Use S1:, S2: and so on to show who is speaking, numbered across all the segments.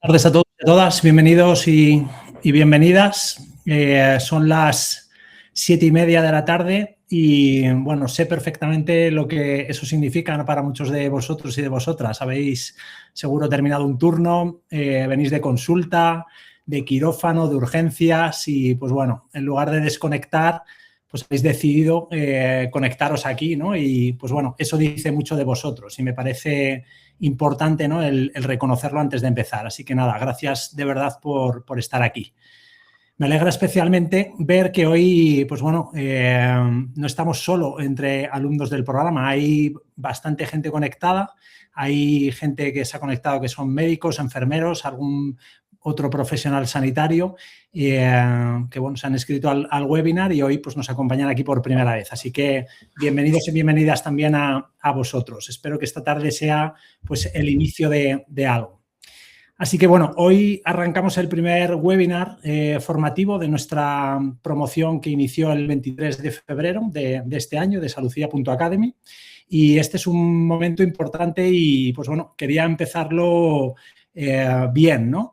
S1: Buenas tardes a todos y a todas, bienvenidos y bienvenidas. Son las 7:30 de la tarde y, bueno, sé perfectamente lo que eso significa para muchos de vosotros y de vosotras. Habéis seguro terminado un turno, venís de consulta, de quirófano, de urgencias y, pues bueno, en lugar de desconectar, pues habéis decidido conectaros aquí, ¿no? Y, pues bueno, eso dice mucho de vosotros y me parece importante, ¿no? el reconocerlo antes de empezar. Así que nada, gracias de verdad por estar aquí. Me alegra especialmente ver que hoy, pues bueno, no estamos solo entre alumnos del programa, hay bastante gente conectada, hay gente que se ha conectado que son médicos, enfermeros, algún otro profesional sanitario que bueno, se han inscrito al webinar y hoy pues nos acompañan aquí por primera vez. Así que bienvenidos y bienvenidas también a vosotros. Espero que esta tarde sea pues el inicio de algo. Así que bueno, hoy arrancamos el primer webinar formativo de nuestra promoción que inició el 23 de febrero de este año de Salucia.academy y este es un momento importante y pues bueno, quería empezarlo bien, ¿no?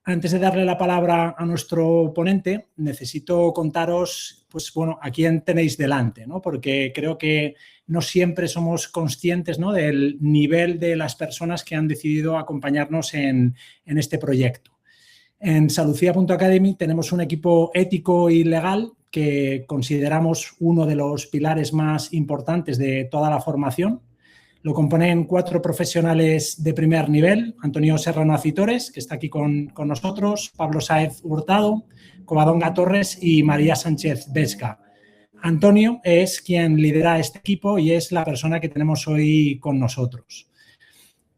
S1: Antes de darle la palabra a nuestro ponente, necesito contaros, pues bueno, a quién tenéis delante, ¿no? Porque creo que no siempre somos conscientes, ¿no?, del nivel de las personas que han decidido acompañarnos en este proyecto. En Salucia.academy tenemos un equipo ético y legal que consideramos uno de los pilares más importantes de toda la formación. Lo componen 4 profesionales de primer nivel: Antonio Serrano Acitores, que está aquí con nosotros, Pablo Sáez Hurtado, Covadonga Torres y María Sánchez Vesga. Antonio es quien lidera este equipo y es la persona que tenemos hoy con nosotros.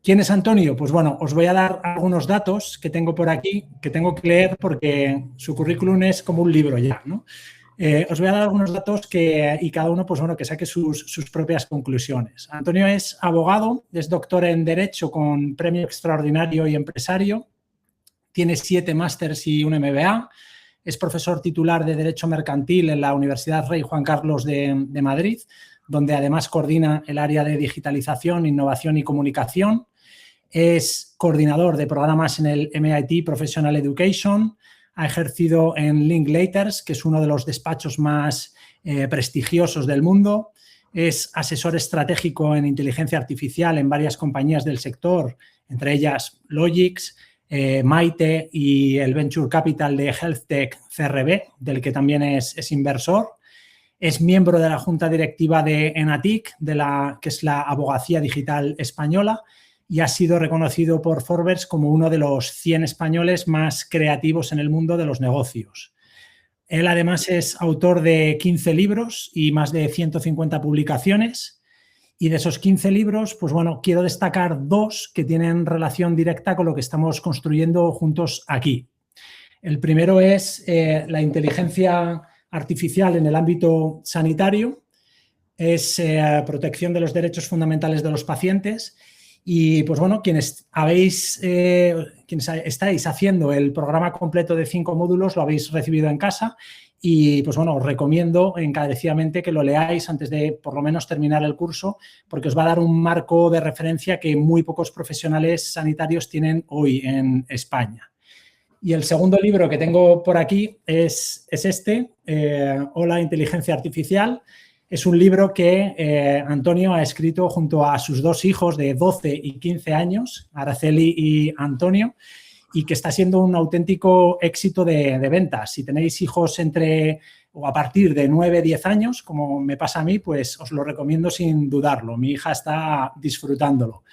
S1: ¿Quién es Antonio? Pues bueno, os voy a dar algunos datos que tengo por aquí, que tengo que leer porque su currículum es como un libro ya, ¿no? Os voy a dar algunos datos y cada uno, pues bueno, que saque sus propias conclusiones. Antonio es abogado, es doctor en Derecho con premio extraordinario y empresario, tiene 7 másters y un MBA, es profesor titular de Derecho Mercantil en la Universidad Rey Juan Carlos de Madrid, donde además coordina el área de digitalización, innovación y comunicación, es coordinador de programas en el MIT Professional Education, ha ejercido en Linklaters, que es uno de los despachos más prestigiosos del mundo. Es asesor estratégico en inteligencia artificial en varias compañías del sector, entre ellas Logix, Maite y el Venture Capital de HealthTech CRB, del que también es inversor. Es miembro de la junta directiva de ENATIC, que es la abogacía digital española, y ha sido reconocido por Forbes como uno de los 100 españoles más creativos en el mundo de los negocios. Él además es autor de 15 libros y más de 150 publicaciones y de esos 15 libros, pues bueno, quiero destacar 2 que tienen relación directa con lo que estamos construyendo juntos aquí. El primero es la inteligencia artificial en el ámbito sanitario, es protección de los derechos fundamentales de los pacientes. Y, pues bueno, quienes estáis haciendo el programa completo de 5 módulos lo habéis recibido en casa y, pues bueno, os recomiendo encarecidamente que lo leáis antes de, por lo menos, terminar el curso, porque os va a dar un marco de referencia que muy pocos profesionales sanitarios tienen hoy en España. Y el segundo libro que tengo por aquí es este, Hola, Inteligencia Artificial. Es un libro que Antonio ha escrito junto a sus 2 hijos de 12 y 15 años, Araceli y Antonio, y que está siendo un auténtico éxito de ventas. Si tenéis hijos o a partir de 9, 10 años, como me pasa a mí, pues os lo recomiendo sin dudarlo. Mi hija está disfrutándolo.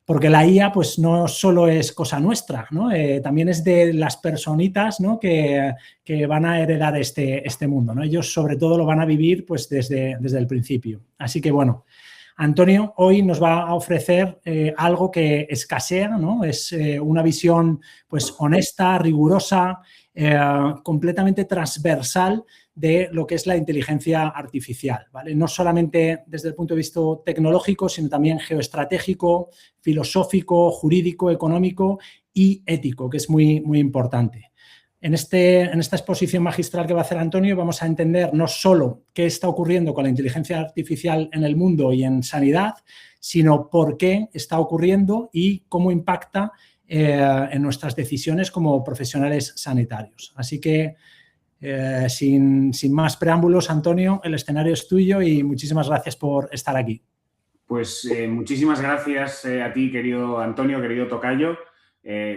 S1: Porque la IA pues no solo es cosa nuestra, ¿no? También es de las personitas, ¿no?, que van a heredar este mundo, ¿no? Ellos sobre todo lo van a vivir pues desde el principio. Así que bueno, Antonio hoy nos va a ofrecer algo que escasea, ¿no? Es una visión pues honesta, rigurosa, completamente transversal de lo que es la inteligencia artificial, ¿vale? No solamente desde el punto de vista tecnológico, sino también geoestratégico, filosófico, jurídico, económico y ético, que es muy, muy importante. En esta exposición magistral que va a hacer Antonio vamos a entender no solo qué está ocurriendo con la inteligencia artificial en el mundo y en sanidad, sino por qué está ocurriendo y cómo impacta en nuestras decisiones como profesionales sanitarios. Así que, sin más preámbulos, Antonio, el escenario es tuyo y muchísimas gracias por estar aquí.
S2: Pues muchísimas gracias a ti, querido Antonio, querido tocayo.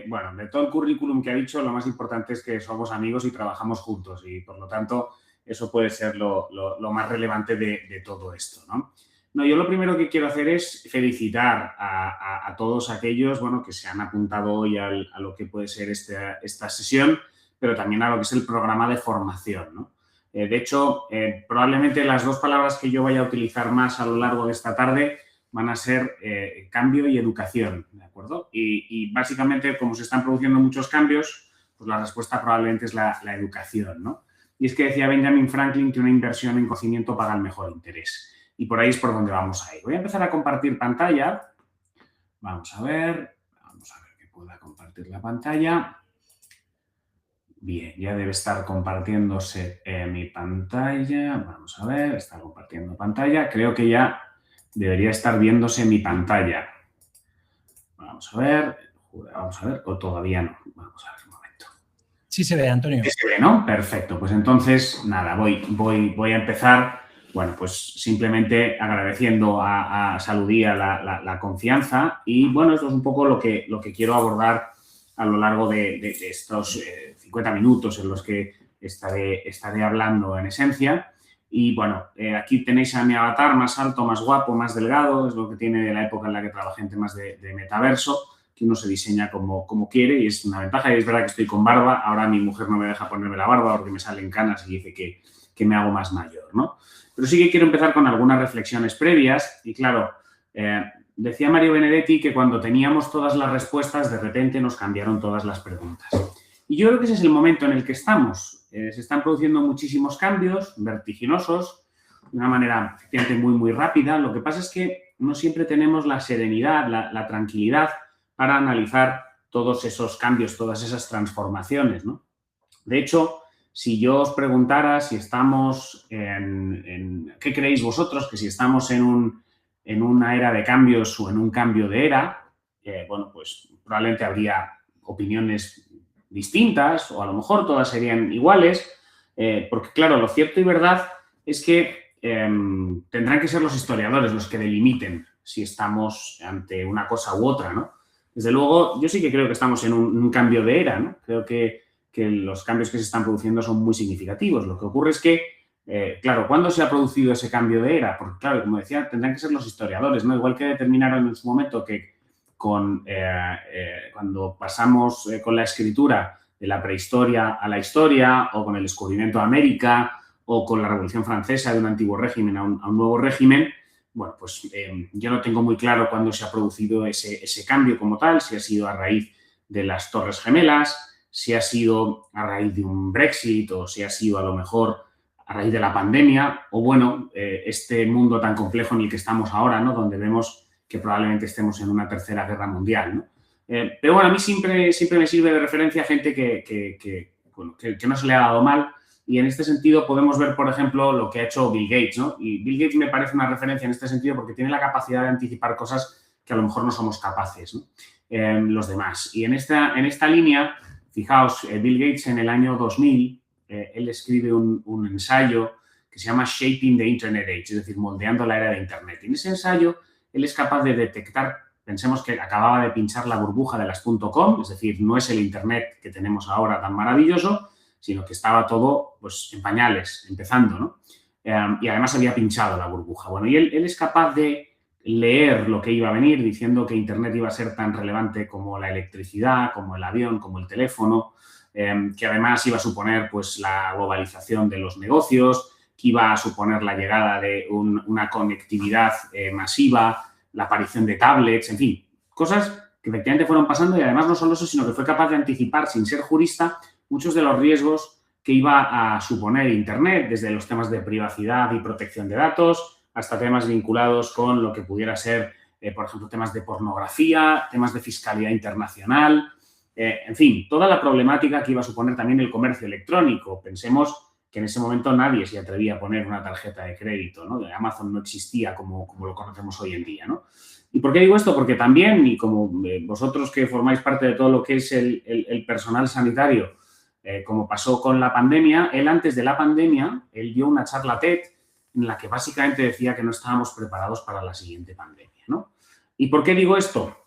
S2: Bueno, de todo el currículum que ha dicho, lo más importante es que somos amigos y trabajamos juntos y, por lo tanto, eso puede ser lo más relevante de todo esto, ¿no? No, yo lo primero que quiero hacer es felicitar a todos aquellos, bueno, que se han apuntado hoy a lo que puede ser esta sesión, pero también a lo que es el programa de formación, ¿no? De hecho, probablemente las dos palabras que yo vaya a utilizar más a lo largo de esta tarde van a ser cambio y educación, ¿de acuerdo? Y básicamente, como se están produciendo muchos cambios, pues la respuesta probablemente es la educación, ¿no? Y es que decía Benjamin Franklin que una inversión en conocimiento paga el mejor interés. Y por ahí es por donde vamos a ir. Voy a empezar a compartir pantalla. Vamos a ver que pueda compartir la pantalla. Bien, ya debe estar compartiéndose mi pantalla. Vamos a ver, está compartiendo pantalla. Creo que ya debería estar viéndose mi pantalla. Vamos a ver, o todavía no. Vamos a ver un momento.
S1: Sí se ve, Antonio.
S2: Sí se ve, ¿no? Perfecto. Pues entonces, nada, voy a empezar. Bueno, pues simplemente agradeciendo a Saludí la confianza y, bueno, esto es un poco lo que quiero abordar a lo largo de estos 50 minutos en los que estaré hablando en esencia. Y, bueno, aquí tenéis a mi avatar más alto, más guapo, más delgado, es lo que tiene de la época en la que trabajé en temas de metaverso, que uno se diseña como quiere y es una ventaja. Y es verdad que estoy con barba, ahora mi mujer no me deja ponerme la barba porque me salen canas y dice que me hago más mayor, ¿no? Pero sí que quiero empezar con algunas reflexiones previas y, claro, decía Mario Benedetti que cuando teníamos todas las respuestas, de repente nos cambiaron todas las preguntas. Y yo creo que ese es el momento en el que estamos. Se están produciendo muchísimos cambios vertiginosos, de una manera efectivamente muy, muy rápida. Lo que pasa es que no siempre tenemos la serenidad, la tranquilidad para analizar todos esos cambios, todas esas transformaciones, ¿no? De hecho, si yo os preguntara si estamos ¿qué creéis vosotros? Que si estamos en una era de cambios o en un cambio de era, bueno, pues probablemente habría opiniones distintas o a lo mejor todas serían iguales, porque, claro, lo cierto y verdad es que tendrán que ser los historiadores los que delimiten si estamos ante una cosa u otra, ¿no? Desde luego, yo sí que creo que estamos en un cambio de era, ¿no? Creo que los cambios que se están produciendo son muy significativos. Lo que ocurre es que, claro, ¿cuándo se ha producido ese cambio de era? Porque, claro, como decía, tendrán que ser los historiadores, ¿no? Igual que determinaron en su momento que cuando pasamos con la escritura de la prehistoria a la historia o con el descubrimiento de América o con la Revolución Francesa de un antiguo régimen a un nuevo régimen, bueno, pues yo no tengo muy claro cuándo se ha producido ese cambio como tal, si ha sido a raíz de las Torres Gemelas, si ha sido a raíz de un Brexit o si ha sido a lo mejor a raíz de la pandemia o, bueno, este mundo tan complejo en el que estamos ahora, ¿no? Donde vemos que probablemente estemos en una tercera guerra mundial, ¿no? Pero, bueno, a mí siempre me sirve de referencia gente que no se le ha dado mal y en este sentido podemos ver, por ejemplo, lo que ha hecho Bill Gates, ¿no? Y Bill Gates me parece una referencia en este sentido porque tiene la capacidad de anticipar cosas que a lo mejor no somos capaces, ¿no? Los demás. Y en esta línea, fijaos, Bill Gates en el año 2000, él escribe un ensayo que se llama Shaping the Internet Age, es decir, moldeando la era de Internet. Y en ese ensayo él es capaz de detectar, pensemos que acababa de pinchar la burbuja de las .com, es decir, no es el Internet que tenemos ahora tan maravilloso, sino que estaba todo, pues, en pañales, empezando, ¿no? Y además había pinchado la burbuja. Bueno, y él es capaz de leer lo que iba a venir, diciendo que Internet iba a ser tan relevante como la electricidad, como el avión, como el teléfono, que además iba a suponer, pues, la globalización de los negocios, que iba a suponer la llegada de una conectividad masiva, la aparición de tablets, en fin, cosas que efectivamente fueron pasando y además no solo eso, sino que fue capaz de anticipar, sin ser jurista, muchos de los riesgos que iba a suponer Internet, desde los temas de privacidad y protección de datos hasta temas vinculados con lo que pudiera ser, por ejemplo, temas de pornografía, temas de fiscalidad internacional, en fin, toda la problemática que iba a suponer también el comercio electrónico. Pensemos que en ese momento nadie se atrevía a poner una tarjeta de crédito, ¿no? Amazon no existía como lo conocemos hoy en día, ¿no? ¿Y por qué digo esto? Porque también, y como vosotros que formáis parte de todo lo que es el personal sanitario, como pasó con la pandemia, él antes de la pandemia, él dio una charla TED en la que básicamente decía que no estábamos preparados para la siguiente pandemia, ¿no? ¿Y por qué digo esto?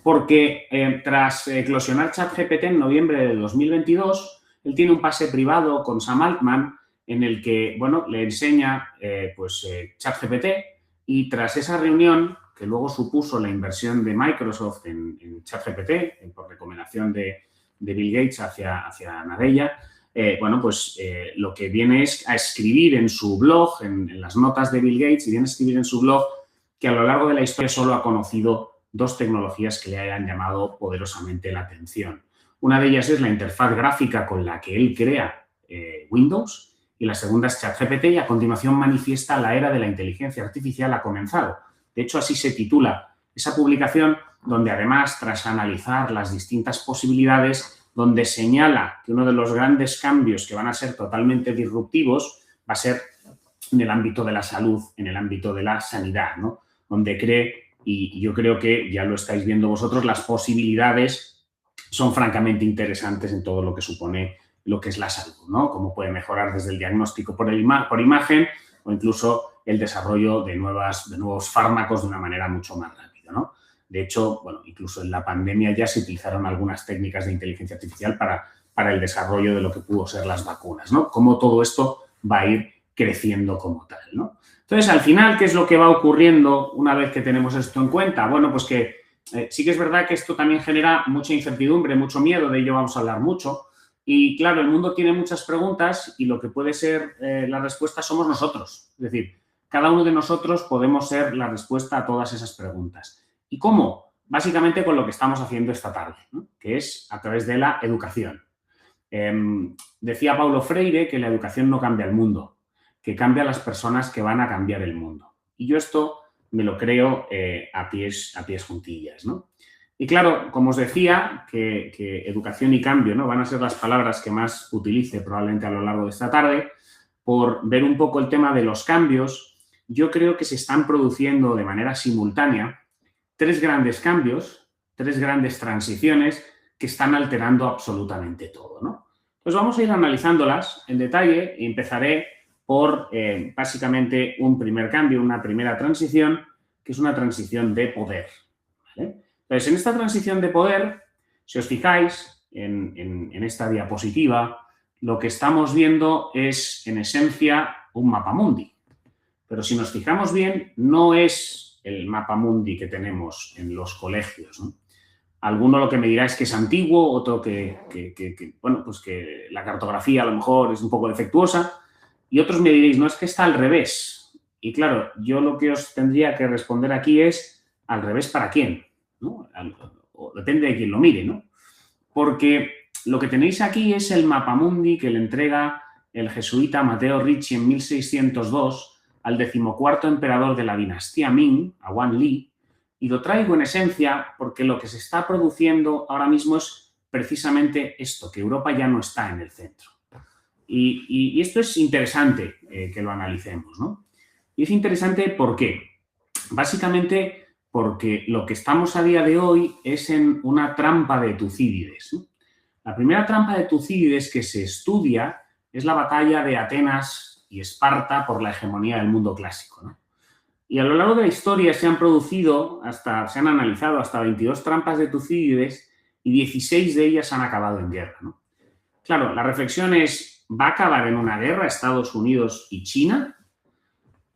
S2: Porque tras eclosionar ChatGPT en noviembre de 2022, él tiene un pase privado con Sam Altman en el que, bueno, le enseña ChatGPT y tras esa reunión, que luego supuso la inversión de Microsoft en ChatGPT, por recomendación de Bill Gates hacia Nadella, lo que viene es a escribir en su blog, en las notas de Bill Gates, y viene a escribir en su blog que a lo largo de la historia solo ha conocido dos tecnologías que le hayan llamado poderosamente la atención. Una de ellas es la interfaz gráfica con la que él crea Windows y la segunda es ChatGPT y a continuación manifiesta la era de la inteligencia artificial ha comenzado. De hecho, así se titula esa publicación donde además, tras analizar las distintas posibilidades, donde señala que uno de los grandes cambios que van a ser totalmente disruptivos va a ser en el ámbito de la salud, en el ámbito de la sanidad, ¿no? Donde cree, y yo creo que ya lo estáis viendo vosotros, las posibilidades son francamente interesantes en todo lo que supone lo que es la salud, ¿no? Cómo puede mejorar desde el diagnóstico por imagen o incluso el desarrollo de nuevos fármacos de una manera mucho más rápida, ¿no? De hecho, bueno, incluso en la pandemia ya se utilizaron algunas técnicas de inteligencia artificial para el desarrollo de lo que pudo ser las vacunas, ¿no? Cómo todo esto va a ir creciendo como tal, ¿no? Entonces, al final, ¿qué es lo que va ocurriendo una vez que tenemos esto en cuenta? Bueno, pues que sí que es verdad que esto también genera mucha incertidumbre, mucho miedo, de ello vamos a hablar mucho. Y claro, el mundo tiene muchas preguntas y lo que puede ser la respuesta somos nosotros. Es decir, cada uno de nosotros podemos ser la respuesta a todas esas preguntas. ¿Y cómo? Básicamente con lo que estamos haciendo esta tarde, ¿no? Que es a través de la educación. Decía Paulo Freire que la educación no cambia el mundo, que cambia a las personas que van a cambiar el mundo. Y yo esto me lo creo a pies juntillas, ¿no? Y claro, como os decía, que educación y cambio, ¿no? Van a ser las palabras que más utilice probablemente a lo largo de esta tarde. Por ver un poco el tema de los cambios, yo creo que se están produciendo de manera simultánea tres grandes cambios, tres grandes transiciones que están alterando absolutamente todo, ¿no? Pues vamos a ir analizándolas en detalle y empezaré por básicamente un primer cambio, una primera transición, que es una transición de poder, ¿vale? Entonces, en esta transición de poder, si os fijáis en esta diapositiva, lo que estamos viendo es, en esencia, un mapamundi. Pero si nos fijamos bien, no es el mapamundi que tenemos en los colegios, ¿no? Alguno lo que me dirá es que es antiguo, otro que la cartografía a lo mejor es un poco defectuosa, y otros me diréis, no, es que está al revés. Y claro, yo lo que os tendría que responder aquí es, ¿al revés para quién? ¿No? O depende de quién lo mire, ¿no? Porque lo que tenéis aquí es el mapamundi que le entrega el jesuita Matteo Ricci en 1602 al 14º emperador de la dinastía Ming, a Wan Li, y lo traigo en esencia porque lo que se está produciendo ahora mismo es precisamente esto, que Europa ya no está en el centro. Y esto es interesante que lo analicemos, ¿no? Y es interesante ¿por qué? Básicamente porque lo que estamos a día de hoy es en una trampa de Tucídides, ¿no? La primera trampa de Tucídides que se estudia es la batalla de Atenas y Esparta por la hegemonía del mundo clásico, ¿no? Y a lo largo de la historia se han analizado hasta 22 trampas de Tucídides y 16 de ellas han acabado en guerra, ¿no? Claro, la reflexión es, ¿va a acabar en una guerra Estados Unidos y China?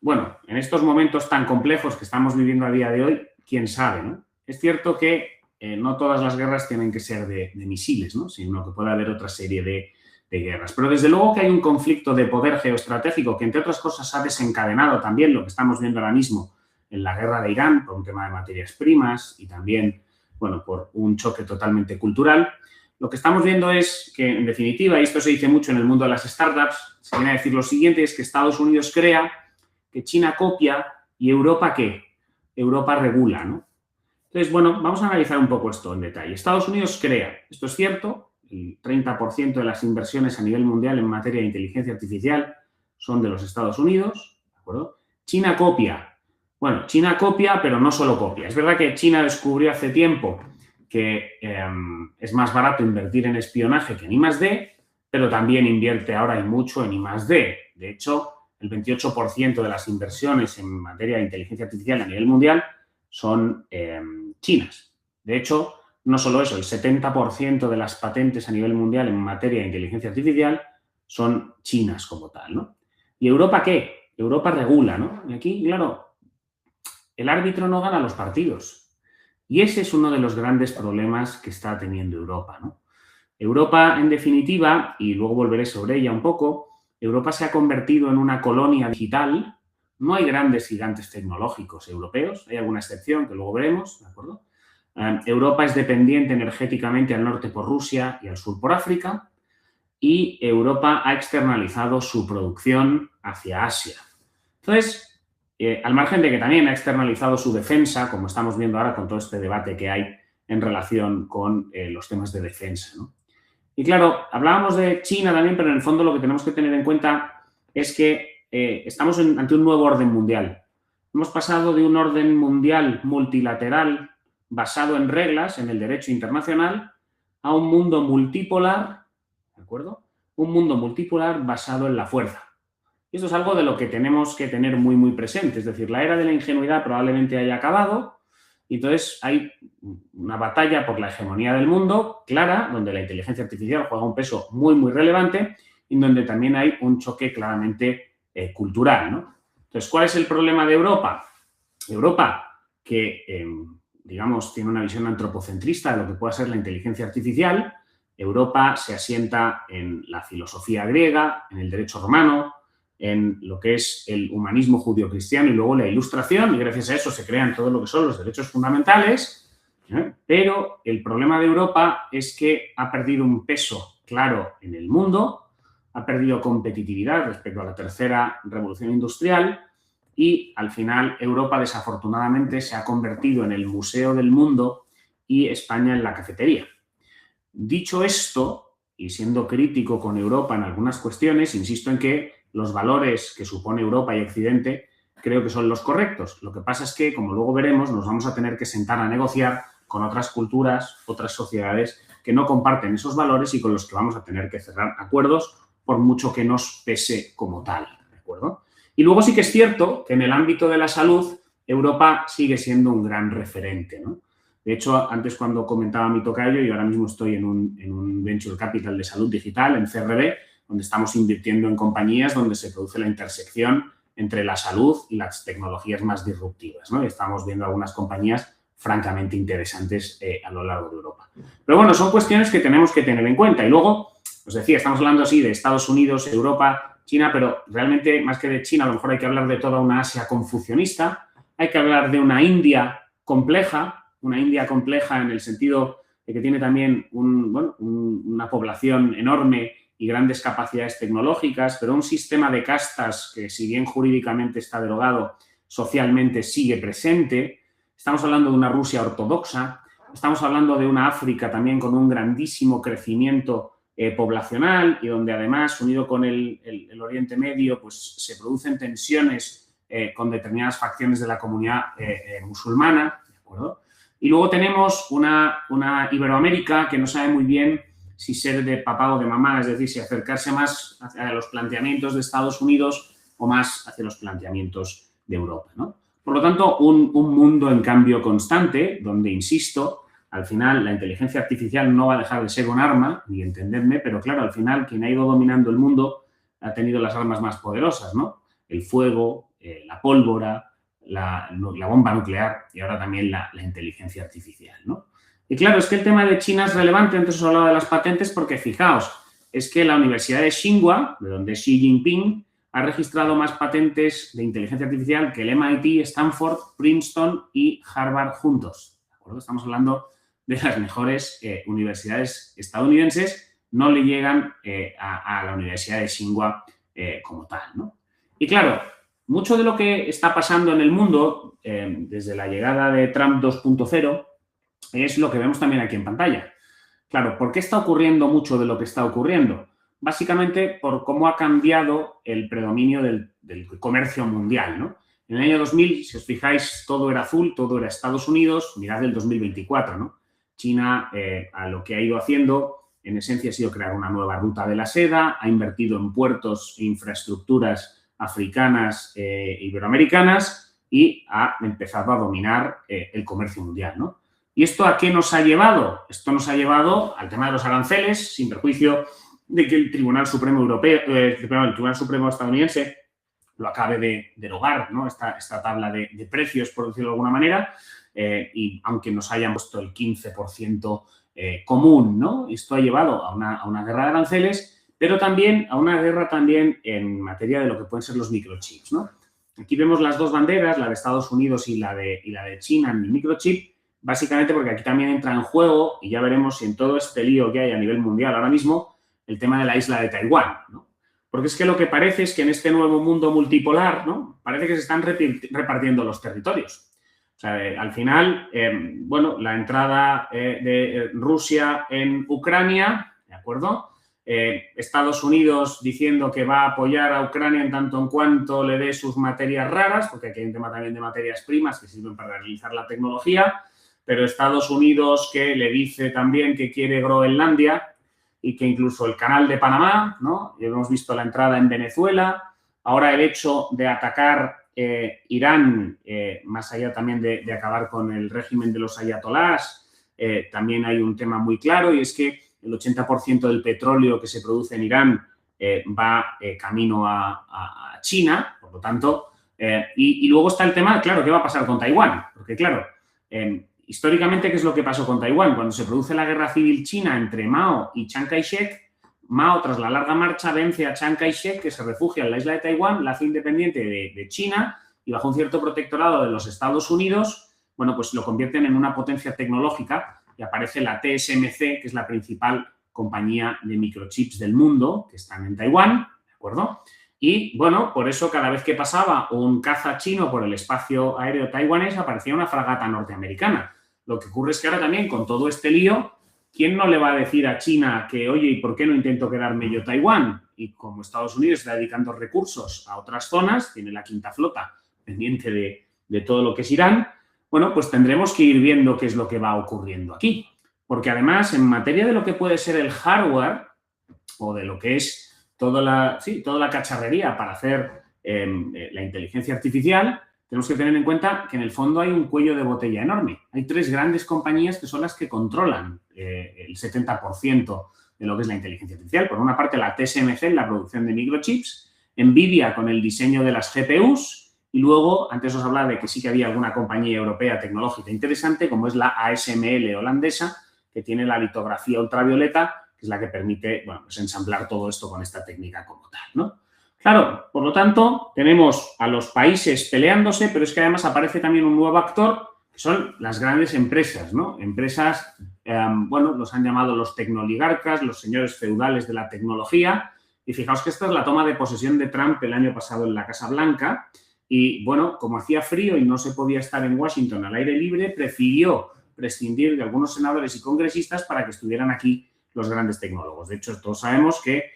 S2: Bueno, en estos momentos tan complejos que estamos viviendo a día de hoy, quién sabe, ¿no? Es cierto que no todas las guerras tienen que ser de misiles, ¿no? Sino que puede haber otra serie de guerras. Pero desde luego que hay un conflicto de poder geoestratégico que, entre otras cosas, ha desencadenado también lo que estamos viendo ahora mismo en la guerra de Irán por un tema de materias primas y también, bueno, por un choque totalmente cultural. Lo que estamos viendo es que, en definitiva, y esto se dice mucho en el mundo de las startups, se viene a decir lo siguiente, es que Estados Unidos crea, que China copia y Europa, ¿qué? Europa regula, ¿no? Entonces, bueno, vamos a analizar un poco esto en detalle. Estados Unidos crea, esto es cierto, el 30% de las inversiones a nivel mundial en materia de inteligencia artificial son de los Estados Unidos, ¿de acuerdo? China copia. Bueno, China copia, pero no solo copia. Es verdad que China descubrió hace tiempo que es más barato invertir en espionaje que en I+D, pero también invierte ahora y mucho en I+D. De hecho, el 28% de las inversiones en materia de inteligencia artificial a nivel mundial son chinas. De hecho, no solo eso, el 70% de las patentes a nivel mundial en materia de inteligencia artificial son chinas como tal, ¿no? ¿Y Europa qué? Europa regula, ¿no? Y aquí, claro, el árbitro no gana los partidos. Y ese es uno de los grandes problemas que está teniendo Europa, ¿no? Europa, en definitiva, y luego volveré sobre ella un poco, Europa se ha convertido en una colonia digital. No hay grandes gigantes tecnológicos europeos, hay alguna excepción que luego veremos, ¿de acuerdo? Europa es dependiente energéticamente al norte por Rusia y al sur por África, y Europa ha externalizado su producción hacia Asia. Entonces, al margen de que también ha externalizado su defensa, como estamos viendo ahora con todo este debate que hay en relación con los temas de defensa, ¿no? Y claro, hablábamos de China también, pero en el fondo lo que tenemos que tener en cuenta es que estamos ante un nuevo orden mundial. Hemos pasado de un orden mundial multilateral basado en reglas, en el derecho internacional, a un mundo multipolar, ¿de acuerdo? Un mundo multipolar basado en la fuerza. Y esto es algo de lo que tenemos que tener muy, muy presente. Es decir, la era de la ingenuidad probablemente haya acabado y entonces hay una batalla por la hegemonía del mundo clara, donde la inteligencia artificial juega un peso muy, muy relevante y donde también hay un choque claramente cultural, ¿no? Entonces, ¿cuál es el problema de Europa? Europa, que, digamos, tiene una visión antropocentrista de lo que pueda ser la inteligencia artificial. Europa se asienta en la filosofía griega, en el derecho romano, en lo que es el humanismo judio-cristiano y luego la Ilustración, y gracias a eso se crean todo lo que son los derechos fundamentales, pero el problema de Europa es que ha perdido un peso claro en el mundo, ha perdido competitividad respecto a la tercera revolución industrial y al final Europa desafortunadamente se ha convertido en el museo del mundo y España en la cafetería. Dicho esto, y siendo crítico con Europa en algunas cuestiones, insisto en que los valores que supone Europa y Occidente creo que son los correctos. Lo que pasa es que, como luego veremos, nos vamos a tener que sentar a negociar con otras culturas, otras sociedades que no comparten esos valores y con los que vamos a tener que cerrar acuerdos por mucho que nos pese como tal, ¿de acuerdo? Y luego sí que es cierto que en el ámbito de la salud Europa sigue siendo un gran referente, ¿no? De hecho, antes cuando comentaba mi tocayo, yo ahora mismo estoy en un venture capital de salud digital, en CRB, donde estamos invirtiendo en compañías donde se produce la intersección entre la salud y las tecnologías más disruptivas, ¿no? Y estamos viendo algunas compañías francamente interesantes a lo largo de Europa. Pero bueno, son cuestiones que tenemos que tener en cuenta. Y luego, os decía, estamos hablando así de Estados Unidos, Europa, China, pero realmente más que de China, a lo mejor hay que hablar de toda una Asia confucionista, hay que hablar de una India compleja en el sentido de que tiene también una población enorme y grandes capacidades tecnológicas, pero un sistema de castas que, si bien jurídicamente está derogado, socialmente sigue presente. Estamos hablando de una Rusia ortodoxa, estamos hablando de una África también con un grandísimo crecimiento poblacional y donde además, unido con el Oriente Medio, pues se producen tensiones con determinadas facciones de la comunidad musulmana, ¿de acuerdo? Y luego tenemos una Iberoamérica que no sabe muy bien si ser de papá o de mamá, es decir, si acercarse más hacia los planteamientos de Estados Unidos o más hacia los planteamientos de Europa, ¿no? Por lo tanto, un mundo en cambio constante, donde, insisto, al final la inteligencia artificial no va a dejar de ser un arma, ni entenderme, pero claro, al final quien ha ido dominando el mundo ha tenido las armas más poderosas, ¿no? El fuego, la pólvora, la bomba nuclear y ahora también la inteligencia artificial, ¿no? Y claro, es que el tema de China es relevante, antes os hablaba de las patentes, porque fijaos, es que la Universidad de Tsinghua, de donde Xi Jinping, ha registrado más patentes de inteligencia artificial que el MIT, Stanford, Princeton y Harvard juntos, ¿de acuerdo? Estamos hablando de las mejores universidades estadounidenses, no le llegan a la Universidad de Tsinghua como tal, ¿no? Y claro, mucho de lo que está pasando en el mundo, desde la llegada de Trump 2.0, es lo que vemos también aquí en pantalla. Claro, ¿por qué está ocurriendo mucho de lo que está ocurriendo? Básicamente por cómo ha cambiado el predominio del comercio mundial, ¿no? En el año 2000, si os fijáis, todo era azul, todo era Estados Unidos. Mirad el 2024, ¿no? China, a lo que ha ido haciendo, en esencia, ha sido crear una nueva ruta de la seda, ha invertido en puertos e infraestructuras africanas e iberoamericanas y ha empezado a dominar el comercio mundial, ¿no? ¿Y esto a qué nos ha llevado? Esto nos ha llevado al tema de los aranceles, sin perjuicio de que el Tribunal Supremo Europeo, el Tribunal Supremo estadounidense lo acabe de derogar, ¿no? Esta tabla de precios, por decirlo de alguna manera, y aunque nos hayan puesto el 15% común, ¿no? Esto ha llevado a una guerra de aranceles, pero también a una guerra también en materia de lo que pueden ser los microchips, ¿no? Aquí vemos las dos banderas, la de Estados Unidos y la de China en el microchip, básicamente porque aquí también entra en juego, y ya veremos si en todo este lío que hay a nivel mundial ahora mismo, el tema de la isla de Taiwán, ¿no? Porque es que lo que parece es que en este nuevo mundo multipolar, ¿no? Parece que se están repartiendo los territorios. O sea, al final, bueno, la entrada de Rusia en Ucrania, ¿de acuerdo? Estados Unidos diciendo que va a apoyar a Ucrania en tanto en cuanto le dé sus materias raras, porque aquí hay un tema también de materias primas que sirven para realizar la tecnología, pero Estados Unidos que le dice también que quiere Groenlandia y que incluso el canal de Panamá, ¿no? Y hemos visto la entrada en Venezuela, ahora el hecho de atacar Irán, más allá también de acabar con el régimen de los ayatolás, también hay un tema muy claro y es que el 80% del petróleo que se produce en Irán va camino a China, por lo tanto, y luego está el tema, claro, ¿qué va a pasar con Taiwán? Porque, claro, históricamente, ¿qué es lo que pasó con Taiwán? Cuando se produce la guerra civil china entre Mao y Chiang Kai-shek, Mao, tras la larga marcha, vence a Chiang Kai-shek, que se refugia en la isla de Taiwán, la hace independiente de China y bajo un cierto protectorado de los Estados Unidos, bueno, pues lo convierten en una potencia tecnológica y aparece la TSMC, que es la principal compañía de microchips del mundo, que están en Taiwán, ¿de acuerdo? Y, bueno, por eso cada vez que pasaba un caza chino por el espacio aéreo taiwanés aparecía una fragata norteamericana. Lo que ocurre es que ahora también, con todo este lío, ¿quién no le va a decir a China que, oye, ¿y por qué no intento quedarme yo Taiwán? Y como Estados Unidos está dedicando recursos a otras zonas, tiene la quinta flota pendiente de todo lo que es Irán, bueno, pues tendremos que ir viendo qué es lo que va ocurriendo aquí. Porque además, en materia de lo que puede ser el hardware o de lo que es toda la cacharrería para hacer la inteligencia artificial, tenemos que tener en cuenta que en el fondo hay un cuello de botella enorme. Hay tres grandes compañías que son las que controlan el 70% de lo que es la inteligencia artificial. Por una parte, la TSMC en la producción de microchips, Nvidia con el diseño de las GPUs y luego, antes os hablaba de que sí que había alguna compañía europea tecnológica interesante, como es la ASML holandesa, que tiene la litografía ultravioleta, que es la que permite, bueno, pues ensamblar todo esto con esta técnica como tal, ¿no? Claro, por lo tanto, tenemos a los países peleándose, pero es que además aparece también un nuevo actor, que son las grandes empresas, ¿no? Empresas, bueno, los han llamado los tecnoligarcas, los señores feudales de la tecnología, y fijaos que esta es la toma de posesión de Trump el año pasado en la Casa Blanca, y, bueno, como hacía frío y no se podía estar en Washington al aire libre, prefirió prescindir de algunos senadores y congresistas para que estuvieran aquí los grandes tecnólogos. De hecho, todos sabemos que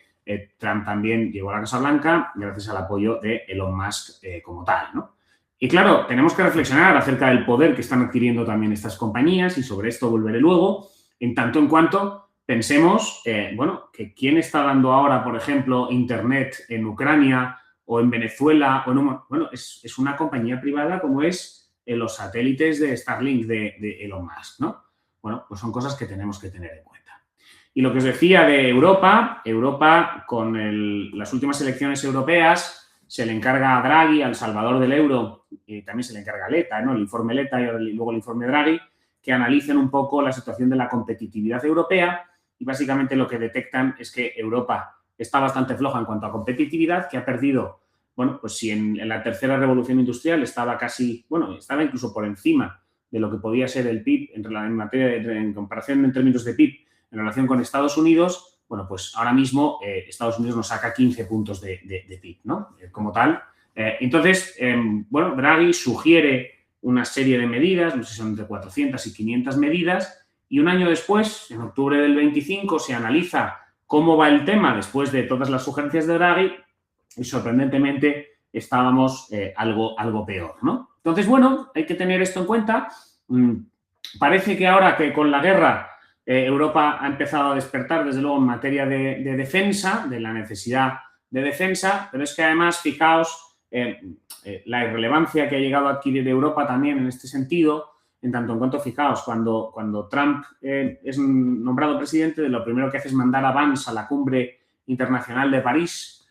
S2: Trump también llegó a la Casa Blanca gracias al apoyo de Elon Musk como tal, ¿no? Y claro, tenemos que reflexionar acerca del poder que están adquiriendo también estas compañías y sobre esto volveré luego, en tanto en cuanto pensemos, bueno, que quién está dando ahora, por ejemplo, Internet en Ucrania o en Venezuela, o en bueno, es una compañía privada como es los satélites de Starlink de Elon Musk, ¿no? Bueno, pues son cosas que tenemos que tener en cuenta. Y lo que os decía de Europa con las últimas elecciones europeas se le encarga a Draghi, al salvador del euro, y también se le encarga a Letta, ¿no? El informe Letta y luego el informe Draghi, que analicen un poco la situación de la competitividad europea y básicamente lo que detectan es que Europa está bastante floja en cuanto a competitividad, que ha perdido, bueno, pues si en la tercera revolución industrial estaba estaba incluso por encima de lo que podía ser el PIB en comparación en términos de PIB en relación con Estados Unidos, bueno, pues ahora mismo Estados Unidos nos saca 15 puntos de PIB, ¿no? Como tal. Entonces, bueno, Draghi sugiere una serie de medidas, no sé si son entre 400 y 500 medidas, y un año después, en octubre del 25, se analiza cómo va el tema después de todas las sugerencias de Draghi y, sorprendentemente, estábamos algo peor, ¿no? Entonces, bueno, hay que tener esto en cuenta. Parece que ahora que con la guerra Europa ha empezado a despertar, desde luego, en materia de defensa, de la necesidad de defensa, pero es que además, fijaos, la irrelevancia que ha llegado a adquirir Europa también en este sentido, en tanto en cuanto, fijaos, cuando Trump es nombrado presidente, lo primero que hace es mandar a Vance a la cumbre internacional de París,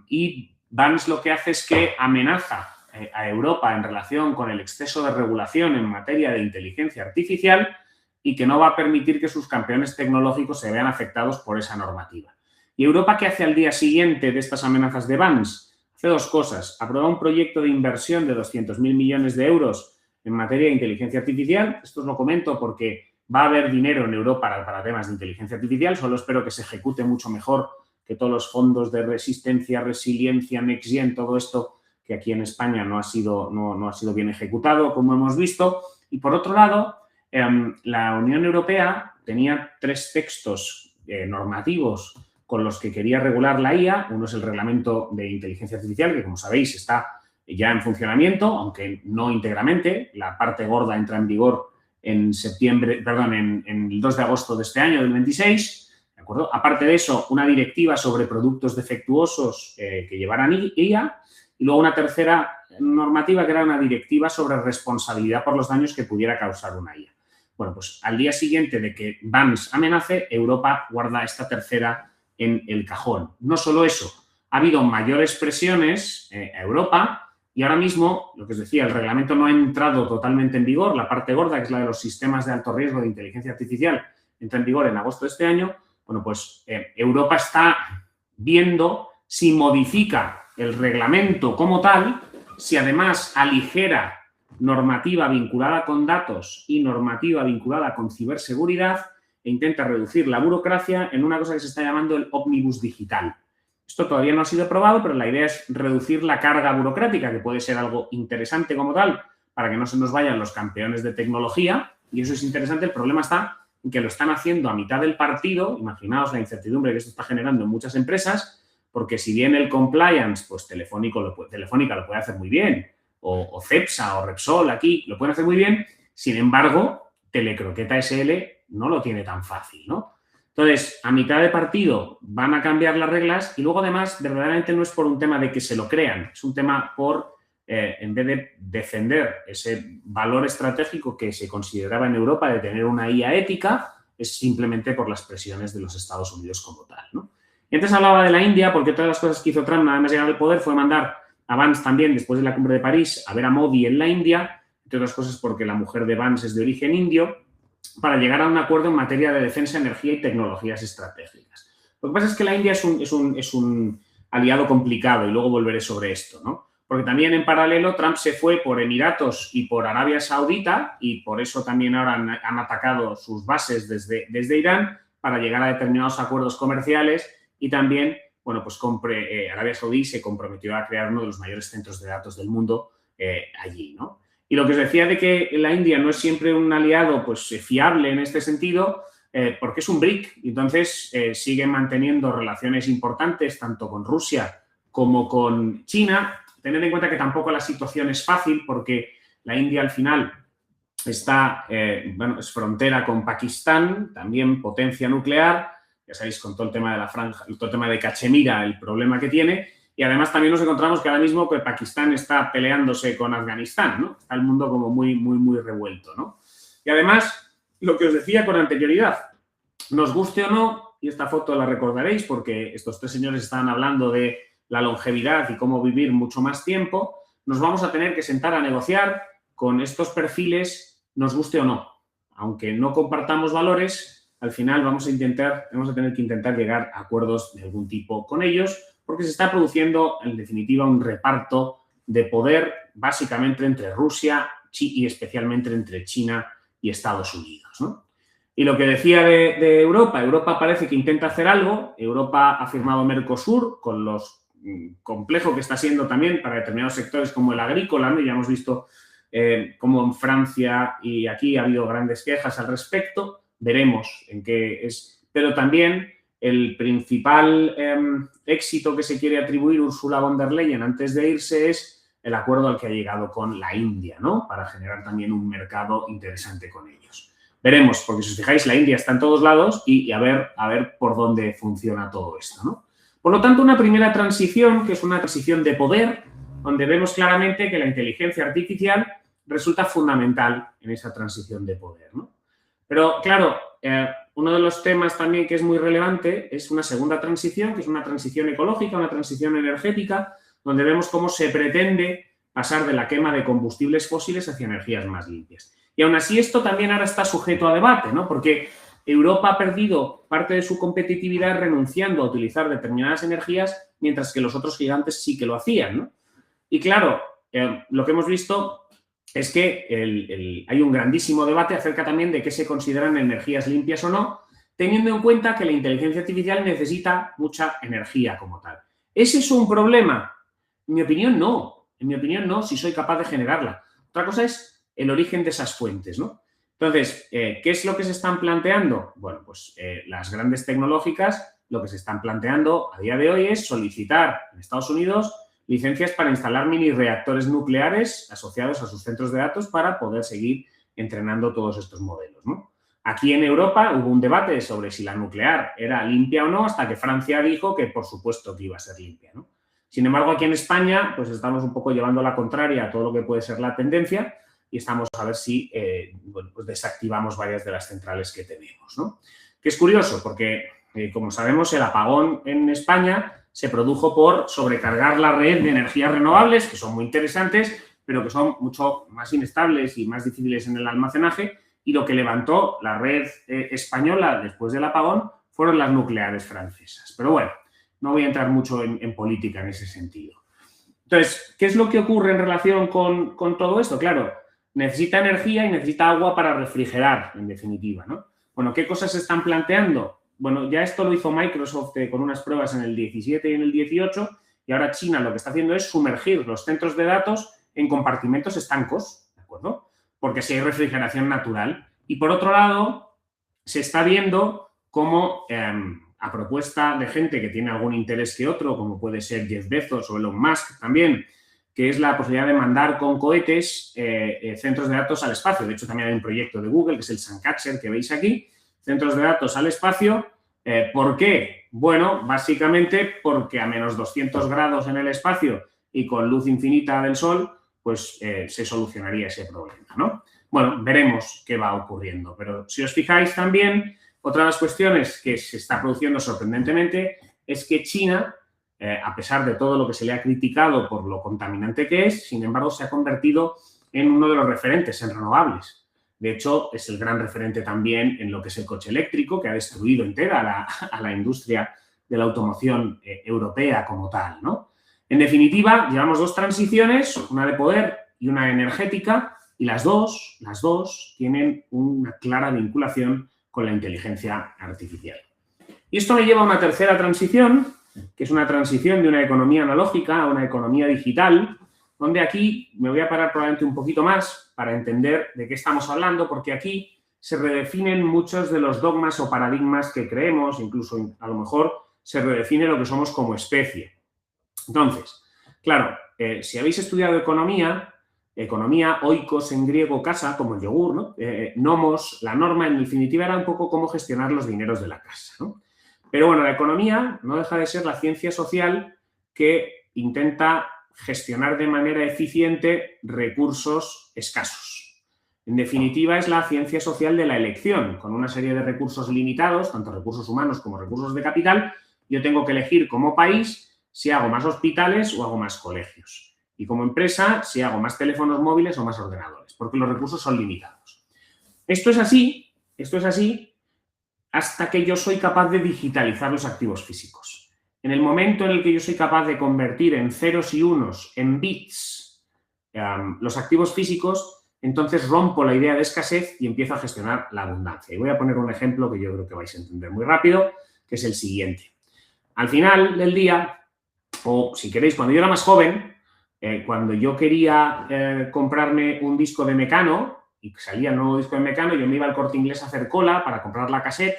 S2: y Vance lo que hace es que amenaza a Europa en relación con el exceso de regulación en materia de inteligencia artificial y que no va a permitir que sus campeones tecnológicos se vean afectados por esa normativa. ¿Y Europa qué hace al día siguiente de estas amenazas de Vance? Hace dos cosas. Aprueba un proyecto de inversión de 200.000 millones de euros en materia de inteligencia artificial. Esto os lo comento porque va a haber dinero en Europa para temas de inteligencia artificial. Solo espero que se ejecute mucho mejor que todos los fondos de resistencia, resiliencia, NextGen, todo esto que aquí en España no ha sido bien ejecutado, como hemos visto. Y por otro lado, la Unión Europea tenía 3 textos normativos con los que quería regular la IA. Uno es el Reglamento de Inteligencia Artificial, que como sabéis está ya en funcionamiento, aunque no íntegramente. La parte gorda entra en vigor en el 2 de agosto de este año, del 26. ¿De acuerdo? Aparte de eso, una directiva sobre productos defectuosos que llevaran IA. Y luego una tercera normativa que era una directiva sobre responsabilidad por los daños que pudiera causar una IA. Bueno, pues al día siguiente de que Vance amenace, Europa guarda esta tercera en el cajón. No solo eso, ha habido mayores presiones a Europa y ahora mismo, lo que os decía, el reglamento no ha entrado totalmente en vigor. La parte gorda, que es la de los sistemas de alto riesgo de inteligencia artificial, entra en vigor en agosto de este año. Bueno, pues Europa está viendo si modifica el reglamento como tal, si además aligera normativa vinculada con datos y normativa vinculada con ciberseguridad e intenta reducir la burocracia en una cosa que se está llamando el ómnibus digital. Esto todavía no ha sido aprobado, pero la idea es reducir la carga burocrática, que puede ser algo interesante como tal, para que no se nos vayan los campeones de tecnología, y eso es interesante. El problema está en que lo están haciendo a mitad del partido. Imaginaos la incertidumbre que esto está generando en muchas empresas, porque si bien el compliance, pues Telefónica lo puede hacer muy bien, o Cepsa o Repsol aquí lo pueden hacer muy bien, sin embargo, Telecroqueta SL no lo tiene tan fácil, ¿no? Entonces, a mitad de partido van a cambiar las reglas y luego además verdaderamente no es por un tema de que se lo crean, es un tema por, en vez de defender ese valor estratégico que se consideraba en Europa de tener una IA ética, es simplemente por las presiones de los Estados Unidos como tal, ¿no? Y antes hablaba de la India, porque todas las cosas que hizo Trump nada más llegar al poder fue mandar a Vance también, después de la cumbre de París, a ver a Modi en la India, entre otras cosas porque la mujer de Vance es de origen indio, para llegar a un acuerdo en materia de defensa, energía y tecnologías estratégicas. Lo que pasa es que la India es un aliado complicado y luego volveré sobre esto, ¿no? Porque también en paralelo Trump se fue por Emiratos y por Arabia Saudita y por eso también ahora han atacado sus bases desde Irán para llegar a determinados acuerdos comerciales y también, bueno, pues Arabia Saudí se comprometió a crear uno de los mayores centros de datos del mundo allí, ¿no? Y lo que os decía de que la India no es siempre un aliado pues, fiable en este sentido, porque es un BRIC, y entonces siguen manteniendo relaciones importantes tanto con Rusia como con China. Tened en cuenta que tampoco la situación es fácil porque la India al final está, es frontera con Pakistán, también potencia nuclear, ya sabéis, con todo el tema de la franja, todo el tema de Cachemira, el problema que tiene. Y además también nos encontramos que ahora mismo que Pakistán está peleándose con Afganistán, ¿no? Está el mundo como muy, muy, muy revuelto, ¿no? Y además, lo que os decía con anterioridad, nos guste o no, y esta foto la recordaréis porque estos 3 señores estaban hablando de la longevidad y cómo vivir mucho más tiempo, nos vamos a tener que sentar a negociar con estos perfiles, nos guste o no. Aunque no compartamos valores, al final vamos a tener que intentar llegar a acuerdos de algún tipo con ellos, porque se está produciendo, en definitiva, un reparto de poder básicamente entre Rusia y especialmente entre China y Estados Unidos, ¿no? Y lo que decía de Europa, Europa parece que intenta hacer algo. Europa ha firmado Mercosur con los complejo que está siendo también para determinados sectores como el agrícola, ¿no? Ya hemos visto cómo en Francia y aquí ha habido grandes quejas al respecto. Veremos en qué es. Pero también el principal éxito que se quiere atribuir Ursula von der Leyen antes de irse es el acuerdo al que ha llegado con la India, ¿no? Para generar también un mercado interesante con ellos. Veremos, porque si os fijáis, la India está en todos lados y a ver por dónde funciona todo esto, ¿no? Por lo tanto, una primera transición, que es una transición de poder, donde vemos claramente que la inteligencia artificial resulta fundamental en esa transición de poder, ¿no? Pero, claro, uno de los temas también que es muy relevante es una segunda transición, que es una transición ecológica, una transición energética, donde vemos cómo se pretende pasar de la quema de combustibles fósiles hacia energías más limpias. Y aún así esto también ahora está sujeto a debate, ¿no? Porque Europa ha perdido parte de su competitividad renunciando a utilizar determinadas energías, mientras que los otros gigantes sí que lo hacían, ¿no? Y claro, lo que hemos visto es que hay un grandísimo debate acerca también de qué se consideran energías limpias o no, teniendo en cuenta que la inteligencia artificial necesita mucha energía como tal. ¿Ese es un problema? En mi opinión, no. En mi opinión, no, si soy capaz de generarla. Otra cosa es el origen de esas fuentes, ¿no? Entonces, ¿qué es lo que se están planteando? Bueno, pues las grandes tecnológicas lo que se están planteando a día de hoy es solicitar en Estados Unidos licencias para instalar mini reactores nucleares asociados a sus centros de datos para poder seguir entrenando todos estos modelos, ¿no? Aquí en Europa hubo un debate sobre si la nuclear era limpia o no, hasta que Francia dijo que por supuesto que iba a ser limpia, ¿no? Sin embargo, aquí en España pues estamos un poco llevando la contraria a todo lo que puede ser la tendencia y estamos a ver si bueno, pues desactivamos varias de las centrales que tenemos, ¿no? Que es curioso porque, como sabemos, el apagón en España se produjo por sobrecargar la red de energías renovables, que son muy interesantes, pero que son mucho más inestables y más difíciles en el almacenaje, y lo que levantó la red española después del apagón fueron las nucleares francesas. Pero bueno, no voy a entrar mucho en política en ese sentido. Entonces, ¿qué es lo que ocurre en relación con todo esto? Claro, necesita energía y necesita agua para refrigerar, en definitiva, ¿no? Bueno, ¿qué cosas se están planteando? Bueno, ya esto lo hizo Microsoft con unas pruebas en el 17 y en el 18 y ahora China lo que está haciendo es sumergir los centros de datos en compartimentos estancos, ¿de acuerdo? Porque así hay refrigeración natural. Y por otro lado, se está viendo cómo a propuesta de gente que tiene algún interés que otro, como puede ser Jeff Bezos o Elon Musk también, que es la posibilidad de mandar con cohetes centros de datos al espacio. De hecho, también hay un proyecto de Google, que es el Suncatcher, que veis aquí, centros de datos al espacio. ¿Por qué? Bueno, básicamente porque a menos 200 grados en el espacio y con luz infinita del sol, pues se solucionaría ese problema, ¿no? Bueno, veremos qué va ocurriendo. Pero si os fijáis también, otra de las cuestiones que se está produciendo sorprendentemente es que China, a pesar de todo lo que se le ha criticado por lo contaminante que es, sin embargo, se ha convertido en uno de los referentes en renovables. De hecho, es el gran referente también en lo que es el coche eléctrico, que ha destruido entera a la industria de la automoción europea como tal, ¿no? En definitiva, llevamos dos transiciones, una de poder y una energética, y las dos tienen una clara vinculación con la inteligencia artificial. Y esto me lleva a una tercera transición, que es una transición de una economía analógica a una economía digital, donde aquí me voy a parar probablemente un poquito más para entender de qué estamos hablando, porque aquí se redefinen muchos de los dogmas o paradigmas que creemos, incluso a lo mejor se redefine lo que somos como especie. Entonces, claro, si habéis estudiado economía, oikos en griego, casa, como el yogur, ¿no? Nomos, la norma, en definitiva, era un poco cómo gestionar los dineros de la casa, ¿no? Pero bueno, la economía no deja de ser la ciencia social que intenta gestionar de manera eficiente recursos escasos. En definitiva, es la ciencia social de la elección, con una serie de recursos limitados, tanto recursos humanos como recursos de capital. Yo tengo que elegir como país si hago más hospitales o hago más colegios. Y como empresa, si hago más teléfonos móviles o más ordenadores, porque los recursos son limitados. Esto es así hasta que yo soy capaz de digitalizar los activos físicos. En el momento en el que yo soy capaz de convertir en ceros y unos, en bits, los activos físicos, entonces rompo la idea de escasez y empiezo a gestionar la abundancia. Y voy a poner un ejemplo que yo creo que vais a entender muy rápido, que es el siguiente. Al final del día, o si queréis, cuando yo era más joven, cuando yo quería comprarme un disco de Mecano, y salía un nuevo disco de Mecano, yo me iba al Corte Inglés a hacer cola para comprar la cassette,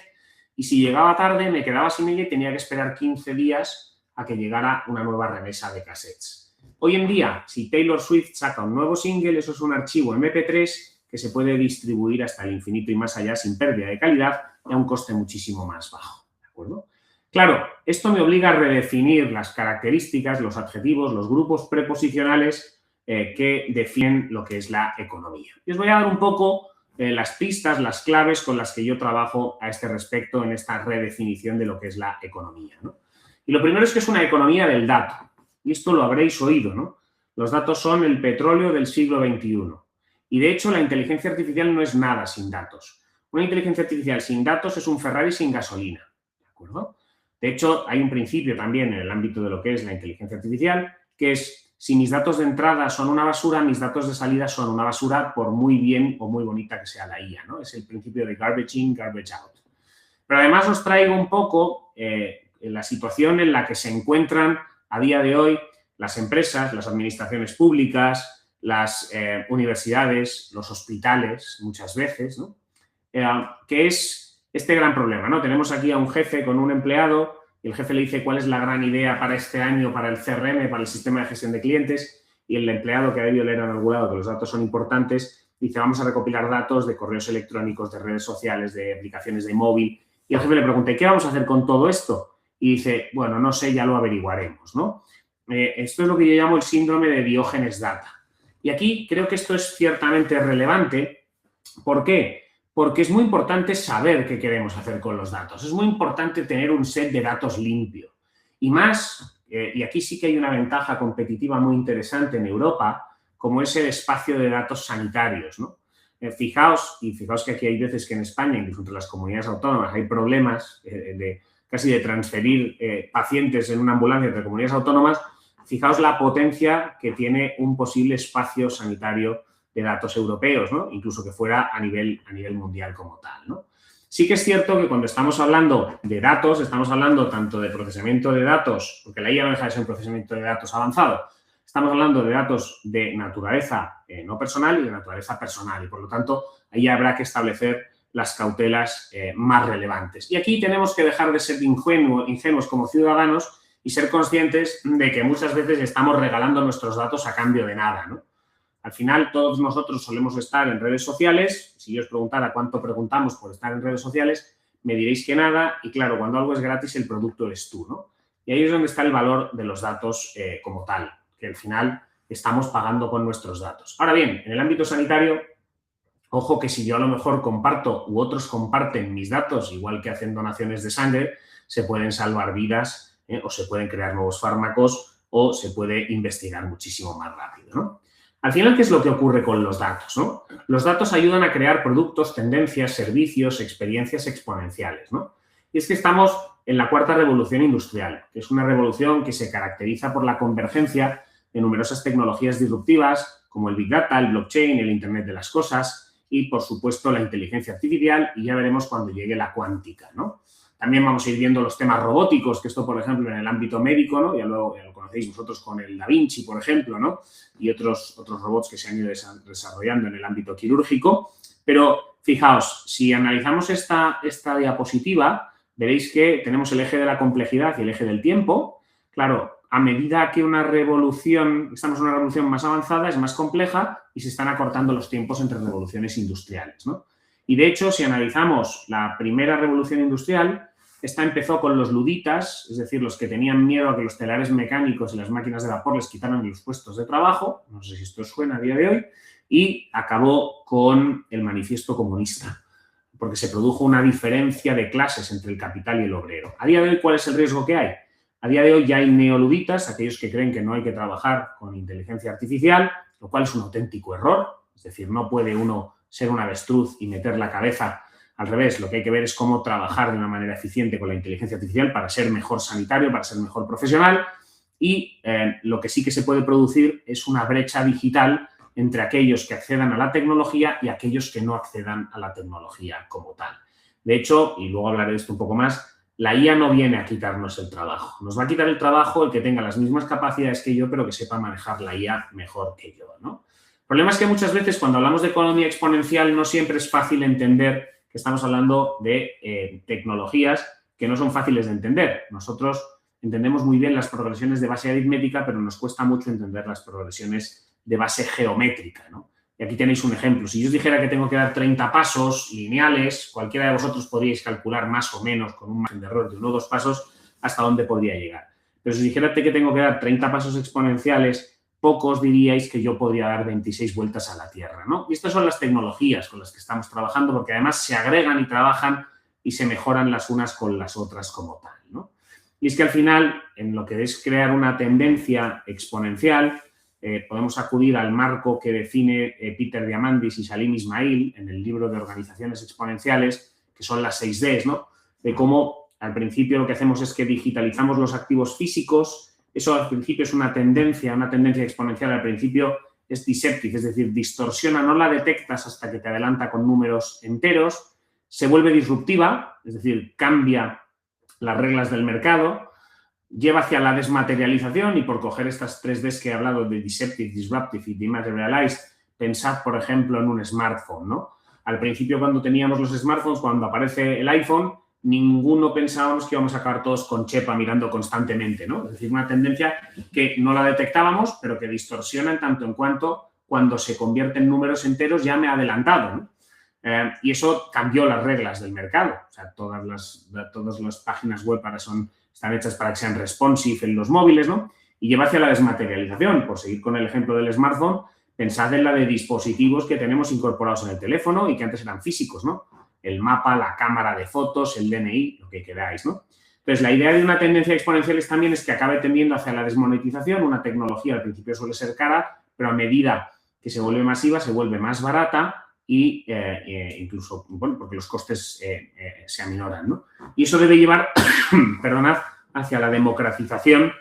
S2: y si llegaba tarde me quedaba sin ella y tenía que esperar 15 días a que llegara una nueva remesa de cassettes. Hoy en día, si Taylor Swift saca un nuevo single, eso es un archivo MP3 que se puede distribuir hasta el infinito y más allá sin pérdida de calidad y a un coste muchísimo más bajo. ¿De acuerdo? Claro, esto me obliga a redefinir las características, los adjetivos, los grupos preposicionales que definen lo que es la economía. Y os voy a dar un poco las pistas, las claves con las que yo trabajo a este respecto en esta redefinición de lo que es la economía, ¿no? Y lo primero es que es una economía del dato. Y esto lo habréis oído, ¿no? Los datos son el petróleo del siglo XXI. Y de hecho la inteligencia artificial no es nada sin datos. Una inteligencia artificial sin datos es un Ferrari sin gasolina, ¿de acuerdo? De hecho, hay un principio también en el ámbito de lo que es la inteligencia artificial, que es, si mis datos de entrada son una basura, mis datos de salida son una basura por muy bien o muy bonita que sea la IA, ¿no? Es el principio de garbage in, garbage out. Pero además os traigo un poco la situación en la que se encuentran a día de hoy las empresas, las administraciones públicas, las universidades, los hospitales, muchas veces, ¿no? Que es este gran problema, ¿no? Tenemos aquí a un jefe con un empleado y el jefe le dice cuál es la gran idea para este año, para el CRM, para el sistema de gestión de clientes, y el empleado, que ha debido leer en algún lado que los datos son importantes, dice vamos a recopilar datos de correos electrónicos, de redes sociales, de aplicaciones de móvil, y el jefe le pregunta ¿y qué vamos a hacer con todo esto? Y dice, bueno, no sé, ya lo averiguaremos, ¿no? Esto es lo que yo llamo el síndrome de Diógenes Data. Y aquí creo que esto es ciertamente relevante. ¿Por qué? Porque es muy importante saber qué queremos hacer con los datos. Es muy importante tener un set de datos limpio. Y más, y aquí sí que hay una ventaja competitiva muy interesante en Europa, como es el espacio de datos sanitarios, ¿no? Fijaos que aquí hay veces que en España, incluso entre las comunidades autónomas, hay problemas casi de transferir pacientes en una ambulancia entre comunidades autónomas. Fijaos la potencia que tiene un posible espacio sanitario de datos europeos, ¿no? Incluso que fuera a nivel mundial como tal, ¿no? Sí que es cierto que cuando estamos hablando de datos, estamos hablando tanto de procesamiento de datos, porque la IA no deja de ser un procesamiento de datos avanzado, estamos hablando de datos de naturaleza no personal y de naturaleza personal y, por lo tanto, ahí habrá que establecer las cautelas más relevantes. Y aquí tenemos que dejar de ser ingenuos como ciudadanos y ser conscientes de que muchas veces estamos regalando nuestros datos a cambio de nada, ¿no? Al final, todos nosotros solemos estar en redes sociales. Si yo os preguntara cuánto preguntamos por estar en redes sociales, me diréis que nada. Y claro, cuando algo es gratis, el producto eres tú, ¿no? Y ahí es donde está el valor de los datos como tal, que al final estamos pagando con nuestros datos. Ahora bien, en el ámbito sanitario, ojo que si yo a lo mejor comparto u otros comparten mis datos, igual que hacen donaciones de sangre, se pueden salvar vidas o se pueden crear nuevos fármacos o se puede investigar muchísimo más rápido, ¿no? Al final, ¿qué es lo que ocurre con los datos, ¿no? Los datos ayudan a crear productos, tendencias, servicios, experiencias exponenciales, ¿no? Y es que estamos en la cuarta revolución industrial, que es una revolución que se caracteriza por la convergencia de numerosas tecnologías disruptivas como el Big Data, el blockchain, el Internet de las cosas y, por supuesto, la inteligencia artificial y ya veremos cuando llegue la cuántica, ¿no? También vamos a ir viendo los temas robóticos, que esto, por ejemplo, en el ámbito médico, ¿no? Ya lo conocéis vosotros con el Da Vinci, por ejemplo, ¿no? Y otros robots que se han ido desarrollando en el ámbito quirúrgico. Pero, fijaos, si analizamos esta diapositiva, veréis que tenemos el eje de la complejidad y el eje del tiempo. Claro, a medida que estamos en una revolución más avanzada, es más compleja y se están acortando los tiempos entre revoluciones industriales, ¿no? Y, de hecho, si analizamos la primera revolución industrial, esta empezó con los luditas, es decir, los que tenían miedo a que los telares mecánicos y las máquinas de vapor les quitaran los puestos de trabajo, no sé si esto os suena a día de hoy, y acabó con el manifiesto comunista, porque se produjo una diferencia de clases entre el capital y el obrero. A día de hoy, ¿cuál es el riesgo que hay? A día de hoy ya hay neoluditas, aquellos que creen que no hay que trabajar con inteligencia artificial, lo cual es un auténtico error, es decir, no puede uno ser un avestruz y meter la cabeza al revés. Lo que hay que ver es cómo trabajar de una manera eficiente con la inteligencia artificial para ser mejor sanitario, para ser mejor profesional y lo que sí que se puede producir es una brecha digital entre aquellos que accedan a la tecnología y aquellos que no accedan a la tecnología como tal. De hecho, y luego hablaré de esto un poco más, la IA no viene a quitarnos el trabajo. Nos va a quitar el trabajo el que tenga las mismas capacidades que yo, pero que sepa manejar la IA mejor que yo, ¿no? El problema es que muchas veces cuando hablamos de economía exponencial no siempre es fácil entender que estamos hablando de tecnologías que no son fáciles de entender. Nosotros entendemos muy bien las progresiones de base aritmética, pero nos cuesta mucho entender las progresiones de base geométrica, ¿no? Y aquí tenéis un ejemplo. Si yo os dijera que tengo que dar 30 pasos lineales, cualquiera de vosotros podríais calcular más o menos con un margen de error de 1 o 2 pasos hasta dónde podría llegar. Pero si os dijera que tengo que dar 30 pasos exponenciales, pocos diríais que yo podría dar 26 vueltas a la Tierra, ¿no? Y estas son las tecnologías con las que estamos trabajando, porque además se agregan y trabajan y se mejoran las unas con las otras como tal, ¿no? Y es que al final, en lo que es crear una tendencia exponencial, podemos acudir al marco que define Peter Diamandis y Salim Ismail en el libro de organizaciones exponenciales, que son las 6 Ds, ¿no? De cómo al principio lo que hacemos es que digitalizamos los activos físicos. Eso al principio es una tendencia exponencial al principio es deceptive, es decir, distorsiona, no la detectas hasta que te adelanta con números enteros, se vuelve disruptiva, es decir, cambia las reglas del mercado, lleva hacia la desmaterialización y por coger estas 3 Ds que he hablado de deceptive, disruptive y dematerialized, pensad, por ejemplo, en un smartphone, ¿no? Al principio, cuando teníamos los smartphones, cuando aparece el iPhone, ninguno pensábamos que íbamos a acabar todos con chepa mirando constantemente, ¿no? Es decir, una tendencia que no la detectábamos, pero que distorsiona en tanto en cuanto cuando se convierte en números enteros ya me ha adelantado, ¿no? Y eso cambió las reglas del mercado. O sea, todas las páginas web ahora están hechas para que sean responsive en los móviles, ¿no? Y lleva hacia la desmaterialización. Por seguir con el ejemplo del smartphone, pensad en la de dispositivos que tenemos incorporados en el teléfono y que antes eran físicos, ¿no? El mapa, la cámara de fotos, el DNI, lo que queráis, ¿no? Entonces, la idea de una tendencia exponencial también es que acabe tendiendo hacia la desmonetización. Una tecnología al principio suele ser cara, pero a medida que se vuelve masiva, se vuelve más barata y incluso, bueno, porque los costes se aminoran, ¿no? Y eso debe llevar, perdonad, hacia la democratización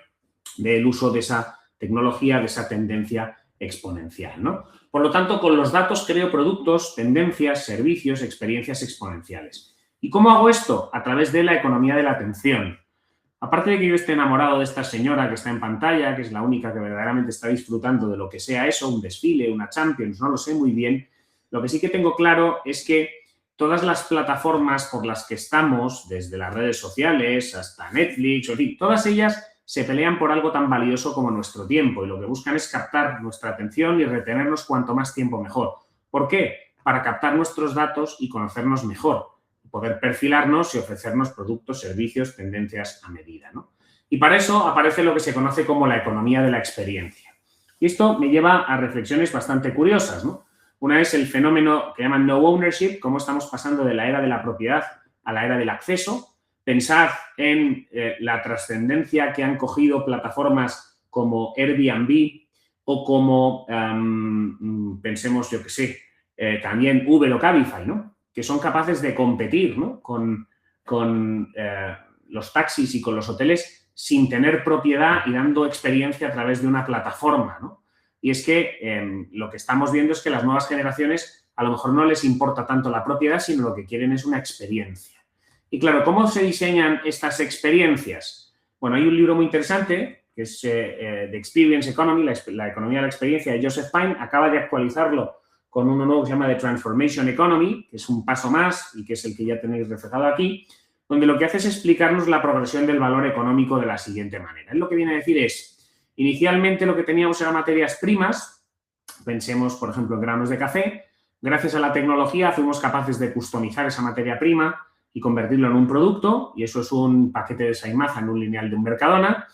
S2: del uso de esa tecnología, de esa tendencia exponencial, ¿no? Por lo tanto, con los datos creo productos, tendencias, servicios, experiencias exponenciales. ¿Y cómo hago esto? A través de la economía de la atención. Aparte de que yo esté enamorado de esta señora que está en pantalla, que es la única que verdaderamente está disfrutando de lo que sea eso, un desfile, una Champions, no lo sé muy bien, lo que sí que tengo claro es que todas las plataformas por las que estamos, desde las redes sociales hasta Netflix, en fin, todas ellas se pelean por algo tan valioso como nuestro tiempo y lo que buscan es captar nuestra atención y retenernos cuanto más tiempo mejor. ¿Por qué? Para captar nuestros datos y conocernos mejor, poder perfilarnos y ofrecernos productos, servicios, tendencias a medida, ¿no? Y para eso aparece lo que se conoce como la economía de la experiencia. Y esto me lleva a reflexiones bastante curiosas, ¿no? Una es el fenómeno que llaman no ownership, cómo estamos pasando de la era de la propiedad a la era del acceso. Pensad en la trascendencia que han cogido plataformas como Airbnb o como, pensemos, yo qué sé, también Uber o Cabify, ¿no? Que son capaces de competir, ¿no? con los taxis y con los hoteles sin tener propiedad y dando experiencia a través de una plataforma, ¿no? Y es que lo que estamos viendo es que las nuevas generaciones a lo mejor no les importa tanto la propiedad, sino lo que quieren es una experiencia. Y claro, ¿cómo se diseñan estas experiencias? Bueno, hay un libro muy interesante que es The Experience Economy, la economía de la experiencia, de Joseph Pine. Acaba de actualizarlo con uno nuevo que se llama The Transformation Economy, que es un paso más y que es el que ya tenéis reflejado aquí, donde lo que hace es explicarnos la progresión del valor económico de la siguiente manera. Él lo que viene a decir es, inicialmente lo que teníamos eran materias primas, pensemos, por ejemplo, en granos de café. Gracias a la tecnología fuimos capaces de customizar esa materia prima y convertirlo en un producto, y eso es un paquete de Saimaza en un lineal de un Mercadona,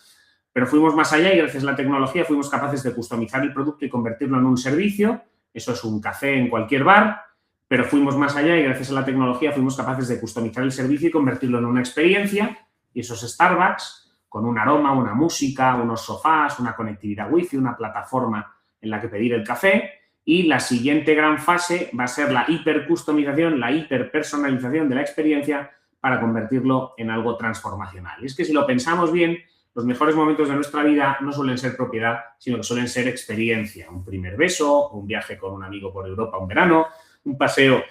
S2: pero fuimos más allá y gracias a la tecnología fuimos capaces de customizar el producto y convertirlo en un servicio, eso es un café en cualquier bar, pero fuimos más allá y gracias a la tecnología fuimos capaces de customizar el servicio y convertirlo en una experiencia, y eso es Starbucks, con un aroma, una música, unos sofás, una conectividad wifi, una plataforma en la que pedir el café. Y la siguiente gran fase va a ser la hipercustomización, la hiperpersonalización de la experiencia para convertirlo en algo transformacional. Y es que si lo pensamos bien, los mejores momentos de nuestra vida no suelen ser propiedad, sino que suelen ser experiencia. Un primer beso, un viaje con un amigo por Europa un verano, un paseo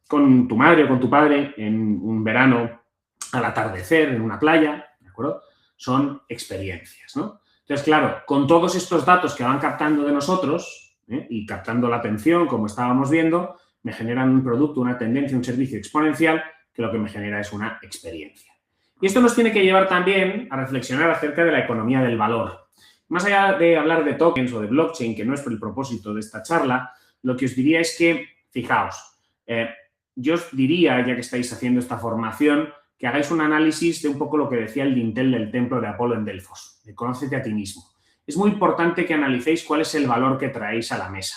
S2: con tu madre o con tu padre en un verano al atardecer en una playa, ¿de acuerdo? Son experiencias, ¿no? Entonces, claro, con todos estos datos que van captando de nosotros y captando la atención, como estábamos viendo, me generan un producto, una tendencia, un servicio exponencial que lo que me genera es una experiencia. Y esto nos tiene que llevar también a reflexionar acerca de la economía del valor. Más allá de hablar de tokens o de blockchain, que no es el propósito de esta charla, lo que os diría es que, fijaos, yo os diría, ya que estáis haciendo esta formación, que hagáis un análisis de un poco lo que decía el dintel del templo de Apolo en Delfos, de conócete a ti mismo. Es muy importante que analicéis cuál es el valor que traéis a la mesa.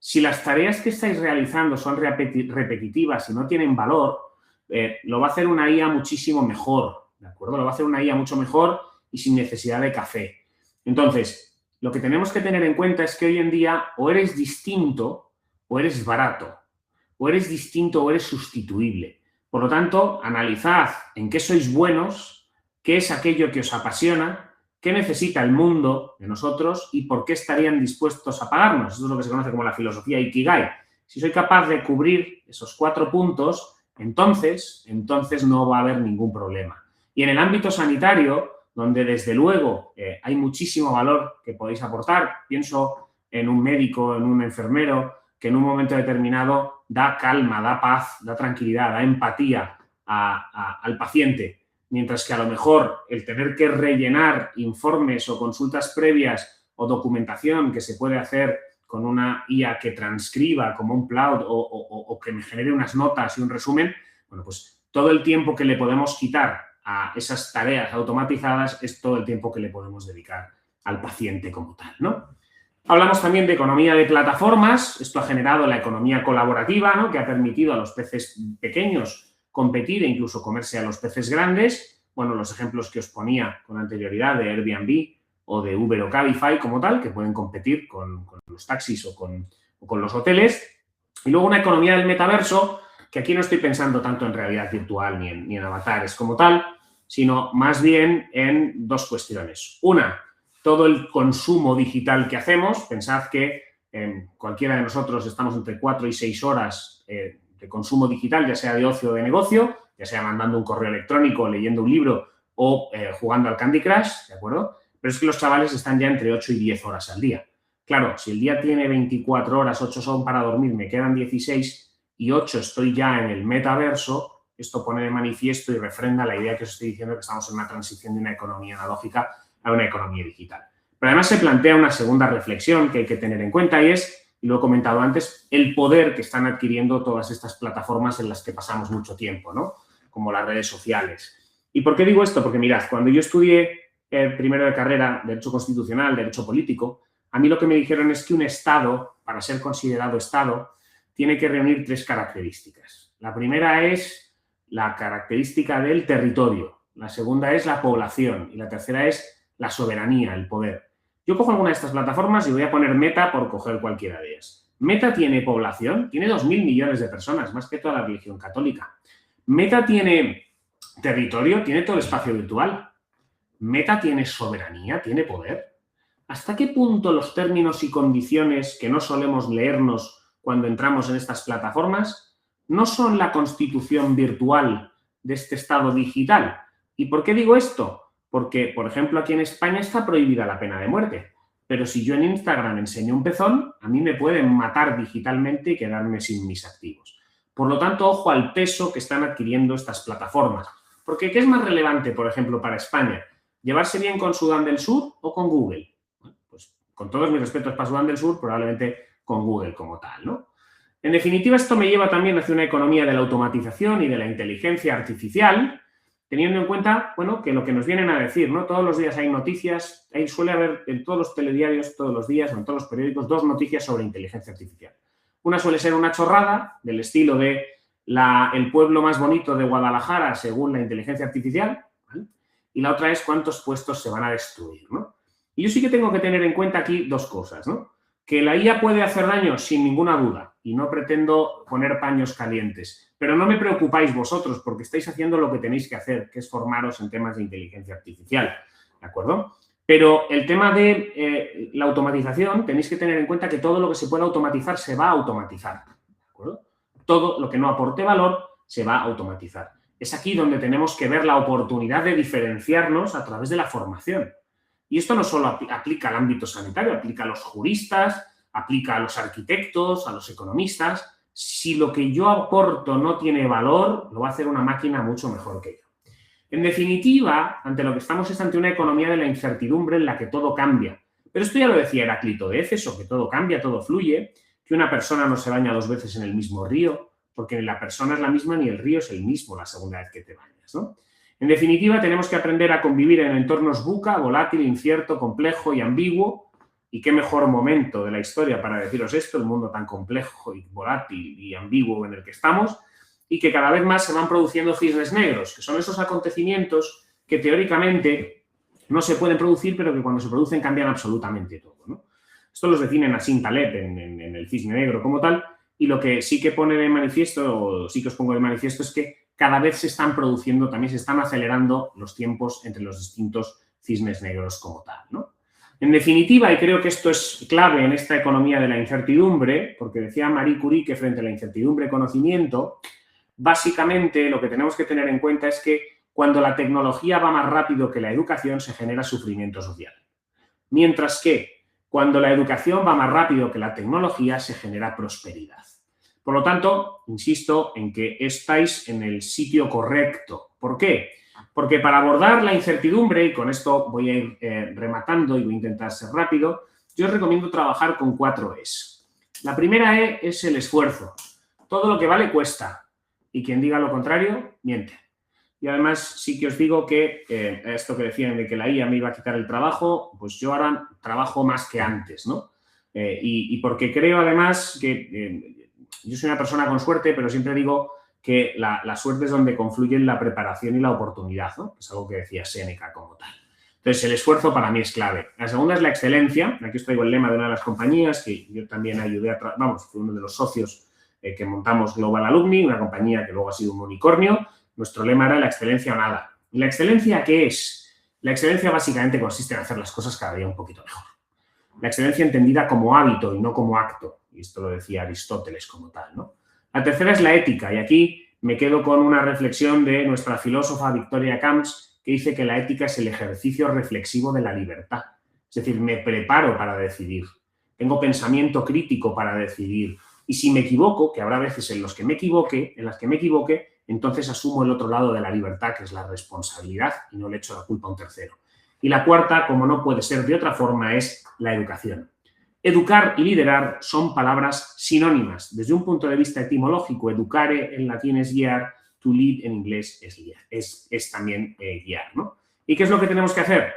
S2: Si las tareas que estáis realizando son repetitivas y no tienen valor, lo va a hacer una IA muchísimo mejor, ¿de acuerdo? Lo va a hacer una IA mucho mejor y sin necesidad de café. Entonces, lo que tenemos que tener en cuenta es que hoy en día o eres distinto o eres barato, o eres distinto o eres sustituible. Por lo tanto, analizad en qué sois buenos, qué es aquello que os apasiona, qué necesita el mundo de nosotros y por qué estarían dispuestos a pagarnos. Eso es lo que se conoce como la filosofía Ikigai. Si soy capaz de cubrir esos 4 puntos, entonces no va a haber ningún problema. Y en el ámbito sanitario, donde desde luego hay muchísimo valor que podéis aportar, pienso en un médico, en un enfermero, que en un momento determinado da calma, da paz, da tranquilidad, da empatía al paciente, mientras que a lo mejor el tener que rellenar informes o consultas previas o documentación que se puede hacer con una IA que transcriba como un cloud o que me genere unas notas y un resumen, bueno, pues todo el tiempo que le podemos quitar a esas tareas automatizadas es todo el tiempo que le podemos dedicar al paciente como tal, ¿no? Hablamos también de economía de plataformas. Esto ha generado la economía colaborativa, ¿no?, que ha permitido a los peces pequeños competir e incluso comerse a los peces grandes. Bueno, los ejemplos que os ponía con anterioridad de Airbnb o de Uber o Cabify como tal, que pueden competir con los taxis o con los hoteles. Y luego una economía del metaverso, que aquí no estoy pensando tanto en realidad virtual ni en avatares como tal, sino más bien en 2 cuestiones. Una, todo el consumo digital que hacemos. Pensad que cualquiera de nosotros estamos entre 4 y 6 horas de consumo digital, ya sea de ocio o de negocio, ya sea mandando un correo electrónico, leyendo un libro o jugando al Candy Crush, ¿de acuerdo? Pero es que los chavales están ya entre 8 y 10 horas al día. Claro, si el día tiene 24 horas, 8 son para dormir, me quedan 16 y 8 estoy ya en el metaverso, esto pone de manifiesto y refrenda la idea que os estoy diciendo, que estamos en una transición de una economía analógica a una economía digital. Pero además se plantea una segunda reflexión que hay que tener en cuenta y es, y lo he comentado antes, el poder que están adquiriendo todas estas plataformas en las que pasamos mucho tiempo, ¿no?, como las redes sociales. ¿Y por qué digo esto? Porque mirad, cuando yo estudié primero de carrera Derecho Constitucional, Derecho Político, a mí lo que me dijeron es que un Estado, para ser considerado Estado, tiene que reunir 3 características. La primera es la característica del territorio, la segunda es la población y la tercera es la soberanía, el poder. Yo cojo alguna de estas plataformas y voy a poner Meta por coger cualquiera de ellas. Meta tiene población, tiene 2.000 millones de personas, más que toda la religión católica. Meta tiene territorio, tiene todo el espacio virtual. Meta tiene soberanía, tiene poder. ¿Hasta qué punto los términos y condiciones que no solemos leernos cuando entramos en estas plataformas no son la constitución virtual de este estado digital? ¿Y por qué digo esto? Porque, por ejemplo, aquí en España está prohibida la pena de muerte. Pero si yo en Instagram enseño un pezón, a mí me pueden matar digitalmente y quedarme sin mis activos. Por lo tanto, ojo al peso que están adquiriendo estas plataformas. Porque, ¿qué es más relevante, por ejemplo, para España? ¿Llevarse bien con Sudán del Sur o con Google? Bueno, pues con todos mis respetos para Sudán del Sur, probablemente con Google como tal, ¿no? En definitiva, esto me lleva también hacia una economía de la automatización y de la inteligencia artificial, teniendo en cuenta, bueno, que lo que nos vienen a decir, ¿no? Todos los días hay noticias, suele haber en todos los telediarios, todos los días, o en todos los periódicos, 2 noticias sobre inteligencia artificial. Una suele ser una chorrada del estilo de el pueblo más bonito de Guadalajara según la inteligencia artificial, ¿vale? Y la otra es cuántos puestos se van a destruir, ¿no? Y yo sí que tengo que tener en cuenta aquí 2 cosas, ¿no? Que la IA puede hacer daño sin ninguna duda y no pretendo poner paños calientes, pero no me preocupáis vosotros porque estáis haciendo lo que tenéis que hacer, que es formaros en temas de inteligencia artificial, ¿de acuerdo? Pero el tema de la automatización, tenéis que tener en cuenta que todo lo que se pueda automatizar se va a automatizar, ¿de acuerdo? Todo lo que no aporte valor se va a automatizar. Es aquí donde tenemos que ver la oportunidad de diferenciarnos a través de la formación. Y esto no solo aplica al ámbito sanitario, aplica a los juristas, aplica a los arquitectos, a los economistas, si lo que yo aporto no tiene valor, lo va a hacer una máquina mucho mejor que yo. En definitiva, ante lo que estamos es ante una economía de la incertidumbre en la que todo cambia. Pero esto ya lo decía Heráclito de Éfeso, que todo cambia, todo fluye, que una persona no se baña 2 veces en el mismo río, porque ni la persona es la misma ni el río es el mismo la segunda vez que te bañas, ¿no? En definitiva, tenemos que aprender a convivir en entornos VUCA, volátil, incierto, complejo y ambiguo. Y qué mejor momento de la historia para deciros esto, el mundo tan complejo y volátil y ambiguo en el que estamos, y que cada vez más se van produciendo cisnes negros, que son esos acontecimientos que teóricamente no se pueden producir, pero que cuando se producen cambian absolutamente todo, ¿no? Esto los define Nassim Taleb en el cisne negro como tal, y lo que sí que pone de manifiesto, o sí que os pongo de manifiesto, es que cada vez se están produciendo, también se están acelerando los tiempos entre los distintos cisnes negros como tal, ¿no? En definitiva, y creo que esto es clave en esta economía de la incertidumbre, porque decía Marie Curie que frente a la incertidumbre conocimiento, básicamente lo que tenemos que tener en cuenta es que cuando la tecnología va más rápido que la educación se genera sufrimiento social. Mientras que cuando la educación va más rápido que la tecnología se genera prosperidad. Por lo tanto, insisto en que estáis en el sitio correcto. ¿Por qué? Porque para abordar la incertidumbre, y con esto voy a ir rematando y voy a intentar ser rápido, yo os recomiendo trabajar con 4 E's. La primera E es el esfuerzo. Todo lo que vale cuesta. Y quien diga lo contrario, miente. Y además sí que os digo que esto que decían de que la IA me iba a quitar el trabajo, pues yo ahora trabajo más que antes, ¿no? Y porque creo además que yo soy una persona con suerte, pero siempre digo que la suerte es donde confluyen la preparación y la oportunidad, ¿no? Es algo que decía Séneca como tal. Entonces, el esfuerzo para mí es clave. La segunda es la excelencia. Aquí os traigo el lema de una de las compañías que yo también ayudé a... fui uno de los socios que montamos Global Alumni, una compañía que luego ha sido un unicornio. Nuestro lema era la excelencia o nada. ¿Y la excelencia qué es? La excelencia básicamente consiste en hacer las cosas cada día un poquito mejor. La excelencia entendida como hábito y no como acto. Y esto lo decía Aristóteles como tal, ¿no? La tercera es la ética. Y aquí me quedo con una reflexión de nuestra filósofa Victoria Camps, que dice que la ética es el ejercicio reflexivo de la libertad. Es decir, me preparo para decidir. Tengo pensamiento crítico para decidir. Y si me equivoco, que habrá veces en las que me equivoque, entonces asumo el otro lado de la libertad, que es la responsabilidad, y no le echo la culpa a un tercero. Y la cuarta, como no puede ser de otra forma, es la educación. Educar y liderar son palabras sinónimas. Desde un punto de vista etimológico, educare en latín es guiar, to lead en inglés es guiar, es también guiar, ¿no? ¿Y qué es lo que tenemos que hacer?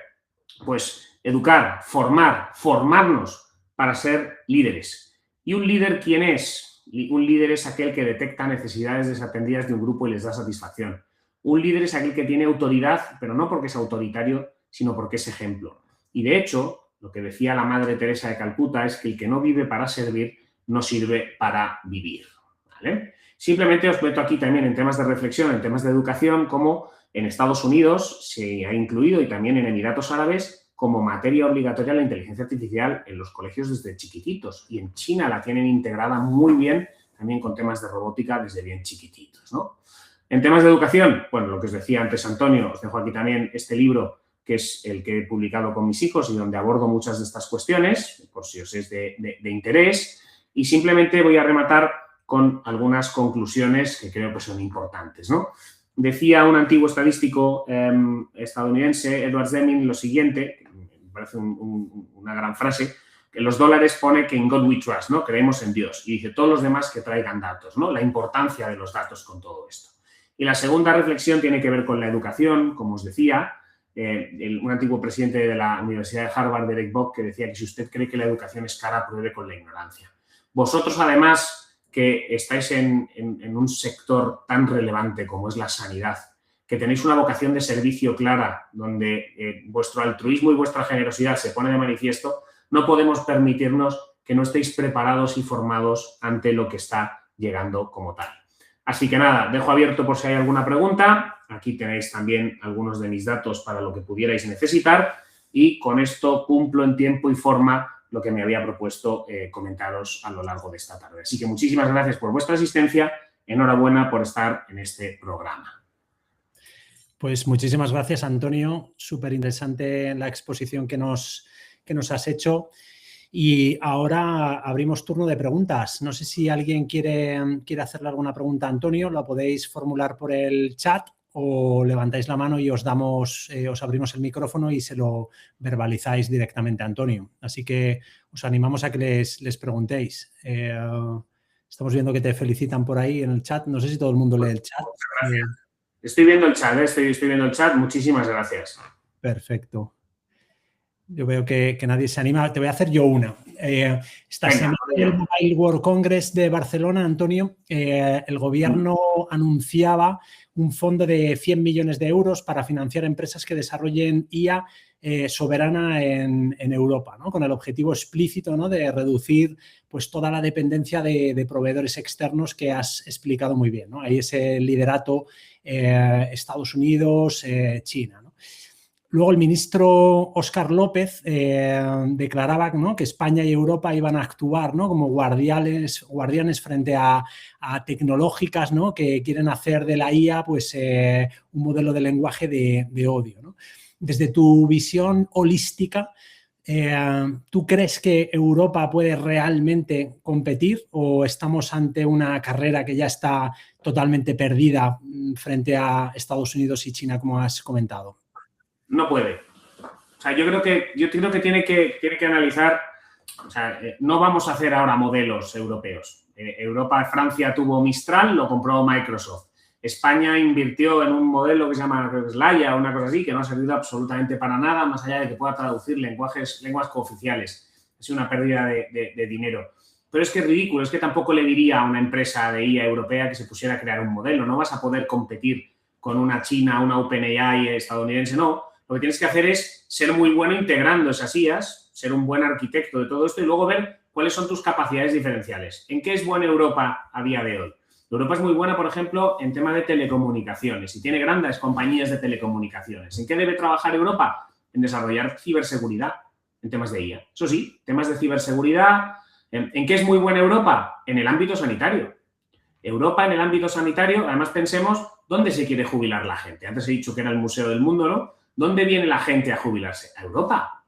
S2: Pues educar, formarnos para ser líderes. ¿Y un líder quién es? Un líder es aquel que detecta necesidades desatendidas de un grupo y les da satisfacción. Un líder es aquel que tiene autoridad, pero no porque es autoritario, sino porque es ejemplo. Y de hecho, lo que decía la Madre Teresa de Calcuta es que el que no vive para servir no sirve para vivir, ¿vale? Simplemente os meto aquí también en temas de reflexión, en temas de educación, como en Estados Unidos se ha incluido y también en Emiratos Árabes como materia obligatoria la inteligencia artificial en los colegios desde chiquititos. Y en China la tienen integrada muy bien también con temas de robótica desde bien chiquititos, ¿no? En temas de educación, bueno, lo que os decía antes Antonio, os dejo aquí también este libro que es el que he publicado con mis hijos y donde abordo muchas de estas cuestiones, por si os es de interés. Y simplemente voy a rematar con algunas conclusiones que creo que son importantes, ¿no? Decía un antiguo estadístico estadounidense, Edward Deming, lo siguiente, me parece una gran frase, que los dólares pone que in God we trust, ¿no? Creemos en Dios. Y dice todos los demás que traigan datos, ¿no? La importancia de los datos con todo esto. Y la segunda reflexión tiene que ver con la educación, como os decía, un antiguo presidente de la Universidad de Harvard, Derek Bock, que decía que si usted cree que la educación es cara, pruebe con la ignorancia. Vosotros, además, que estáis en un sector tan relevante como es la sanidad, que tenéis una vocación de servicio clara, donde vuestro altruismo y vuestra generosidad se pone de manifiesto, no podemos permitirnos que no estéis preparados y formados ante lo que está llegando como tal. Así que nada, dejo abierto por si hay alguna pregunta. Aquí tenéis también algunos de mis datos para lo que pudierais necesitar y con esto cumplo en tiempo y forma lo que me había propuesto comentaros a lo largo de esta tarde. Así que muchísimas gracias por vuestra asistencia. Enhorabuena por estar en este programa.
S1: Pues muchísimas gracias, Antonio. Súper interesante la exposición que nos has hecho. Y ahora abrimos turno de preguntas. No sé si alguien quiere hacerle alguna pregunta a Antonio, la podéis formular por el chat o levantáis la mano y os abrimos el micrófono y se lo verbalizáis directamente a Antonio. Así que os animamos a que les preguntéis. Estamos viendo que te felicitan por ahí en el chat. No sé si todo el mundo lee el chat.
S2: Gracias. Estoy viendo el chat, estoy viendo el chat. Muchísimas gracias.
S1: Perfecto. Yo veo que nadie se anima. Te voy a hacer yo una. Esta semana en el Mobile World Congress de Barcelona, Antonio, el gobierno anunciaba un fondo de 100 millones de euros para financiar empresas que desarrollen IA soberana en Europa, ¿no? Con el objetivo explícito, ¿no?, de reducir pues, toda la dependencia de proveedores externos que has explicado muy bien, ¿no? Hay ese liderato Estados Unidos, China, ¿no? Luego el ministro Óscar López declaraba, ¿no?, que España y Europa iban a actuar, ¿no?, como guardianes frente a tecnológicas, ¿no?, que quieren hacer de la IA pues, un modelo de lenguaje de odio, ¿no? Desde tu visión holística, ¿tú crees que Europa puede realmente competir o estamos ante una carrera que ya está totalmente perdida frente a Estados Unidos y China, como has comentado?
S2: No puede. O sea, yo creo que tiene que analizar, o sea, no vamos a hacer ahora modelos europeos. Francia tuvo Mistral, lo compró Microsoft. España invirtió en un modelo que se llama Laia, una cosa así, que no ha servido absolutamente para nada, más allá de que pueda traducir lenguas cooficiales. Ha sido una pérdida de dinero. Pero es que es ridículo, es que tampoco le diría a una empresa de IA europea que se pusiera a crear un modelo. No vas a poder competir con una China, una OpenAI estadounidense, no. Lo que tienes que hacer es ser muy bueno integrando esas IAs, ser un buen arquitecto de todo esto y luego ver cuáles son tus capacidades diferenciales. ¿En qué es buena Europa a día de hoy? Europa es muy buena, por ejemplo, en tema de telecomunicaciones y tiene grandes compañías de telecomunicaciones. ¿En qué debe trabajar Europa? En desarrollar ciberseguridad en temas de IA. Eso sí, temas de ciberseguridad. ¿En qué es muy buena Europa? En el ámbito sanitario. Europa en el ámbito sanitario, además pensemos, ¿dónde se quiere jubilar la gente? Antes he dicho que era el Museo del Mundo, ¿no? ¿Dónde viene la gente a jubilarse? A Europa.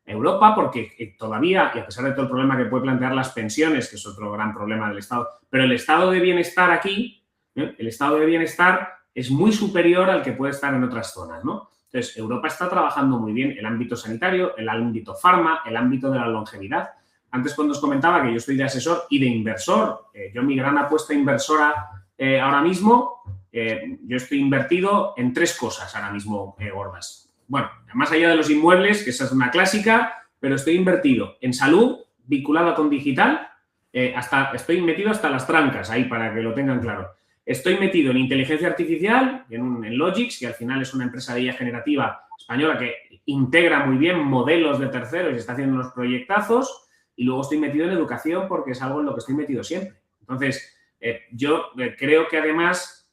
S2: Europa porque todavía, y a pesar de todo el problema que puede plantear las pensiones, que es otro gran problema del Estado, pero el estado de bienestar aquí, el estado de bienestar es muy superior al que puede estar en otras zonas, ¿no? Entonces, Europa está trabajando muy bien el ámbito sanitario, el ámbito farma, el ámbito de la longevidad. Antes cuando os comentaba que yo estoy de asesor y de inversor, yo mi gran apuesta inversora ahora mismo, yo estoy invertido en 3 cosas ahora mismo gordas. Bueno, más allá de los inmuebles, que esa es una clásica, pero estoy invertido en salud, vinculada con digital, estoy metido hasta las trancas, ahí para que lo tengan claro. Estoy metido en inteligencia artificial, en Logix, que al final es una empresa de IA generativa española que integra muy bien modelos de terceros y está haciendo unos proyectazos. Y luego estoy metido en educación porque es algo en lo que estoy metido siempre. Entonces, yo creo que además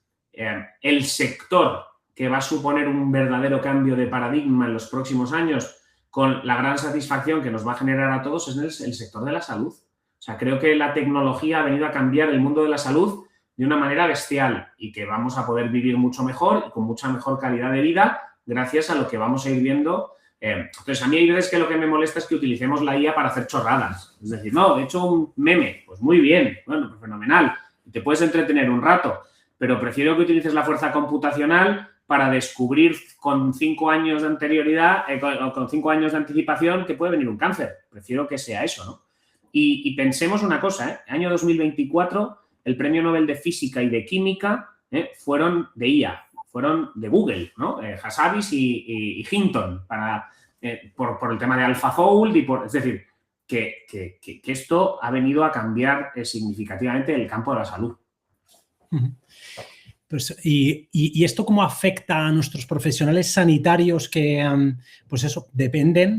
S2: el sector que va a suponer un verdadero cambio de paradigma en los próximos años con la gran satisfacción que nos va a generar a todos es el sector de la salud. O sea, creo que la tecnología ha venido a cambiar el mundo de la salud de una manera bestial y que vamos a poder vivir mucho mejor y con mucha mejor calidad de vida gracias a lo que vamos a ir viendo. Entonces, a mí hay veces que lo que me molesta es que utilicemos la IA para hacer chorradas. Es decir, no, he hecho un meme, pues muy bien, bueno, pues fenomenal. Te puedes entretener un rato, pero prefiero que utilices la fuerza computacional para descubrir con 5 años de anterioridad, con 5 años de anticipación que puede venir un cáncer. Prefiero que sea eso, ¿no? Y pensemos una cosa, año 2024, el premio Nobel de Física y de Química fueron de IA, fueron de Google, ¿no? Hassabis y Hinton, por el tema de AlphaFold, es decir, que esto ha venido a cambiar significativamente el campo de la salud.
S1: Pues, ¿y esto cómo afecta a nuestros profesionales sanitarios que, pues eso,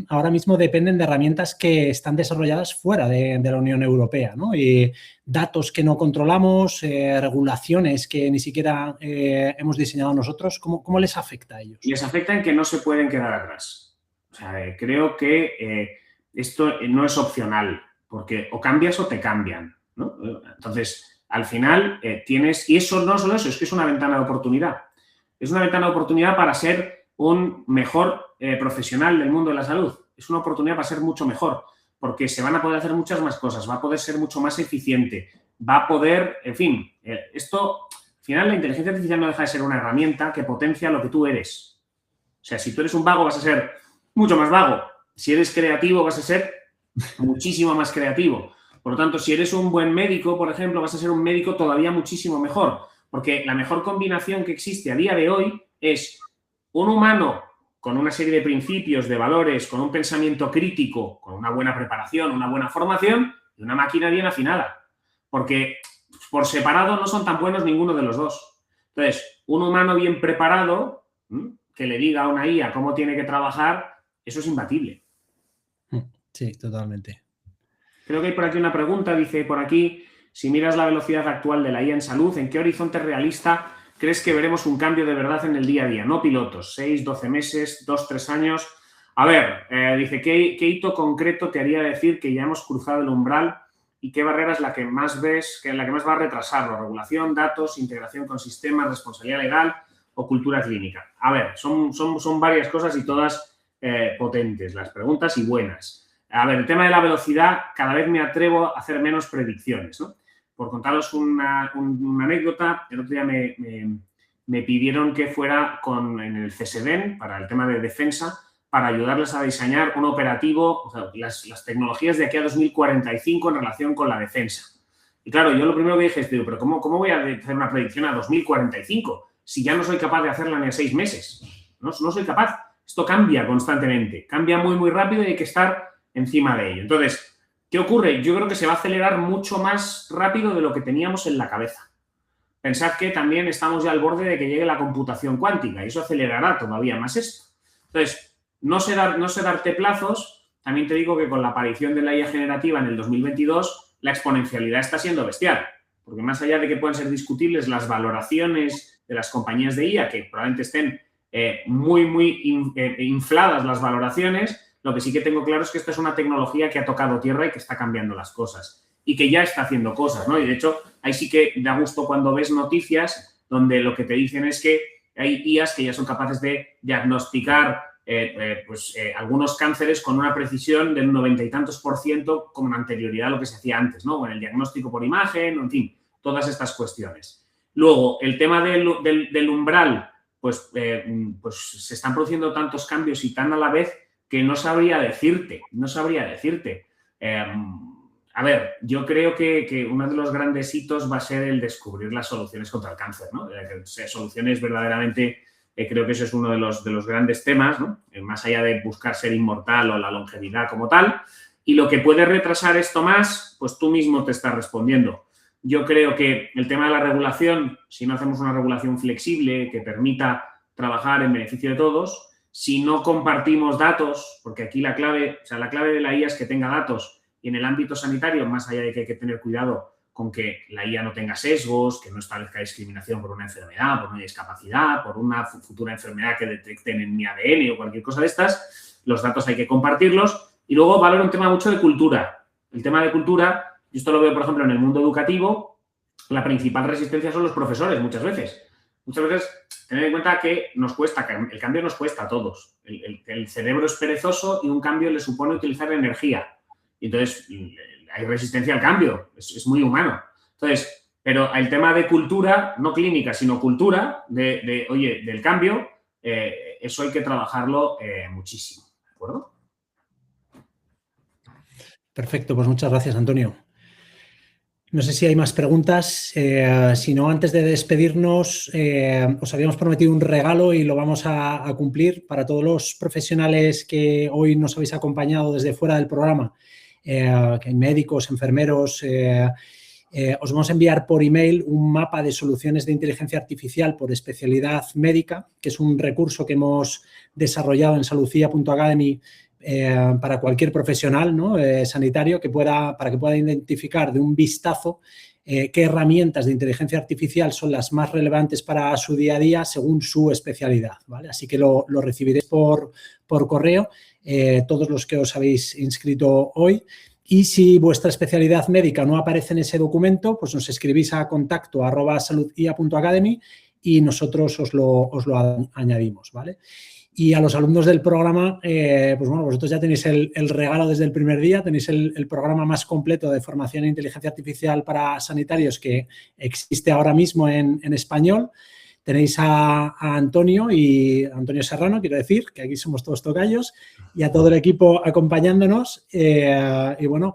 S1: ahora mismo dependen de herramientas que están desarrolladas fuera de la Unión Europea, ¿no? Y datos que no controlamos, regulaciones que ni siquiera hemos diseñado nosotros, ¿cómo les afecta a ellos?
S2: Les afecta en que no se pueden quedar atrás. O sea, creo que esto no es opcional, porque o cambias o te cambian, ¿no? Entonces, al final tienes, y eso no solo eso, es que es una ventana de oportunidad. Es una ventana de oportunidad para ser un mejor profesional del mundo de la salud. Es una oportunidad para ser mucho mejor. porque se van a poder hacer muchas más cosas, va a poder ser mucho más eficiente, va a poder, en fin, esto, al final la inteligencia artificial no deja de ser una herramienta que potencia lo que tú eres. O sea, si tú eres un vago vas a ser mucho más vago, si eres creativo vas a ser muchísimo más creativo. Por lo tanto, si eres un buen médico, por ejemplo, vas a ser un médico todavía muchísimo mejor, porque la mejor combinación que existe a día de hoy es un humano con una serie de principios, de valores, con un pensamiento crítico, con una buena preparación, una buena formación y una máquina bien afinada. Porque por separado no son tan buenos ninguno de los dos. Entonces, un humano bien preparado, que le diga a una IA cómo tiene que trabajar, eso es imbatible.
S1: Sí, totalmente.
S2: Creo que hay por aquí una pregunta, dice por aquí, si miras la velocidad actual de la IA en salud, ¿en qué horizonte realista crees que veremos un cambio de verdad en el día a día? No pilotos, 6, 12 meses, 2, 3 años. A ver, dice, ¿qué hito concreto te haría decir que ya hemos cruzado el umbral y qué barrera es la que más ves, que es la que más va a retrasarlo? Regulación, datos, integración con sistemas, responsabilidad legal o cultura clínica. A ver, son varias cosas y todas potentes, las preguntas y buenas. A ver, el tema de la velocidad, cada vez me atrevo a hacer menos predicciones, ¿no? Por contaros una anécdota, el otro día me pidieron que fuera en el CSDEN para el tema de defensa para ayudarles a diseñar un operativo, o sea, las tecnologías de aquí a 2045 en relación con la defensa. Y claro, yo lo primero que dije es, pero ¿cómo voy a hacer una predicción a 2045 si ya no soy capaz de hacerla ni a 6 meses? No soy capaz. Esto cambia constantemente, cambia muy, muy rápido y hay que estar encima de ello. Entonces, ¿qué ocurre? Yo creo que se va a acelerar mucho más rápido de lo que teníamos en la cabeza. Pensad que también estamos ya al borde de que llegue la computación cuántica y eso acelerará todavía más esto. Entonces, no sé darte plazos. También te digo que con la aparición de la IA generativa en el 2022, la exponencialidad está siendo bestial. Porque más allá de que puedan ser discutibles las valoraciones de las compañías de IA, que probablemente estén muy infladas las valoraciones, lo que sí que tengo claro es que esta es una tecnología que ha tocado tierra y que está cambiando las cosas y que ya está haciendo cosas, ¿no? Y de hecho, ahí sí que da gusto cuando ves noticias donde lo que te dicen es que hay IAs que ya son capaces de diagnosticar algunos cánceres con una precisión del 90 y tantos % con anterioridad a lo que se hacía antes, ¿no? O en el diagnóstico por imagen, en fin, todas estas cuestiones. Luego, el tema del umbral, pues se están produciendo tantos cambios y tan a la vez que no sabría decirte. A ver, yo creo que uno de los grandes hitos va a ser el descubrir las soluciones contra el cáncer, ¿no? Soluciones verdaderamente, creo que eso es uno de los grandes temas, ¿no? Más allá de buscar ser inmortal o la longevidad como tal. Y lo que puede retrasar esto más, pues tú mismo te estás respondiendo. Yo creo que el tema de la regulación, si no hacemos una regulación flexible que permita trabajar en beneficio de todos, si no compartimos datos, porque aquí la clave de la IA es que tenga datos y en el ámbito sanitario, más allá de que hay que tener cuidado con que la IA no tenga sesgos, que no establezca discriminación por una enfermedad, por una discapacidad, por una futura enfermedad que detecten en mi ADN o cualquier cosa de estas, los datos hay que compartirlos. Y luego va a haber un tema mucho de cultura. El tema de cultura, yo esto lo veo, por ejemplo, en el mundo educativo, la principal resistencia son los profesores muchas veces. Muchas veces tener en cuenta que nos cuesta, que el cambio nos cuesta a todos. El cerebro es perezoso y un cambio le supone utilizar energía. Y entonces hay resistencia al cambio, es muy humano. Entonces, pero el tema de cultura, no clínica, sino cultura, del cambio, eso hay que trabajarlo muchísimo. ¿De acuerdo?
S1: Perfecto, pues muchas gracias, Antonio. No sé si hay más preguntas. Si no, antes de despedirnos, os habíamos prometido un regalo y lo vamos a cumplir para todos los profesionales que hoy nos habéis acompañado desde fuera del programa, que hay médicos, enfermeros. Os vamos a enviar por email un mapa de soluciones de inteligencia artificial por especialidad médica, que es un recurso que hemos desarrollado en saludcia.academy para cualquier profesional, ¿no? Sanitario para que pueda identificar de un vistazo qué herramientas de inteligencia artificial son las más relevantes para su día a día según su especialidad, ¿vale? Así que lo recibiréis por correo, todos los que os habéis inscrito hoy. Y si vuestra especialidad médica no aparece en ese documento, pues nos escribís a contacto@saludcia.academy y nosotros os lo añadimos, ¿vale? Y a los alumnos del programa, pues bueno, vosotros ya tenéis el regalo desde el primer día, tenéis el programa más completo de formación en inteligencia artificial para sanitarios que existe ahora mismo en español. Tenéis a Antonio Serrano, quiero decir, que aquí somos todos tocayos, y a todo el equipo acompañándonos. Y bueno,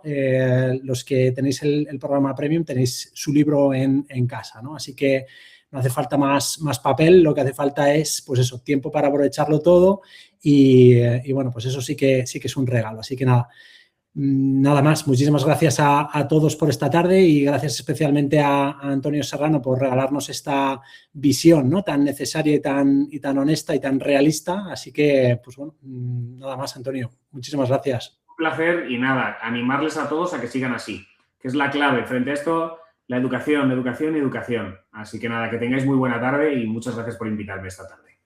S1: los que tenéis el programa Premium tenéis su libro en casa, ¿no? Así que no hace falta más papel, lo que hace falta es, pues eso, tiempo para aprovecharlo todo y bueno, pues eso sí que es un regalo. Así que nada más. Muchísimas gracias a todos por esta tarde y gracias especialmente a Antonio Serrano por regalarnos esta visión, ¿no?, tan necesaria y tan honesta y tan realista. Así que, pues bueno, nada más, Antonio. Muchísimas gracias.
S2: Un placer y nada, animarles a todos a que sigan así, que es la clave. Frente a esto, la educación, educación y educación. Así que nada, que tengáis muy buena tarde y muchas gracias por invitarme esta tarde.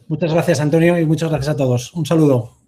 S1: Muchas gracias, Antonio, y muchas gracias a todos. Un saludo.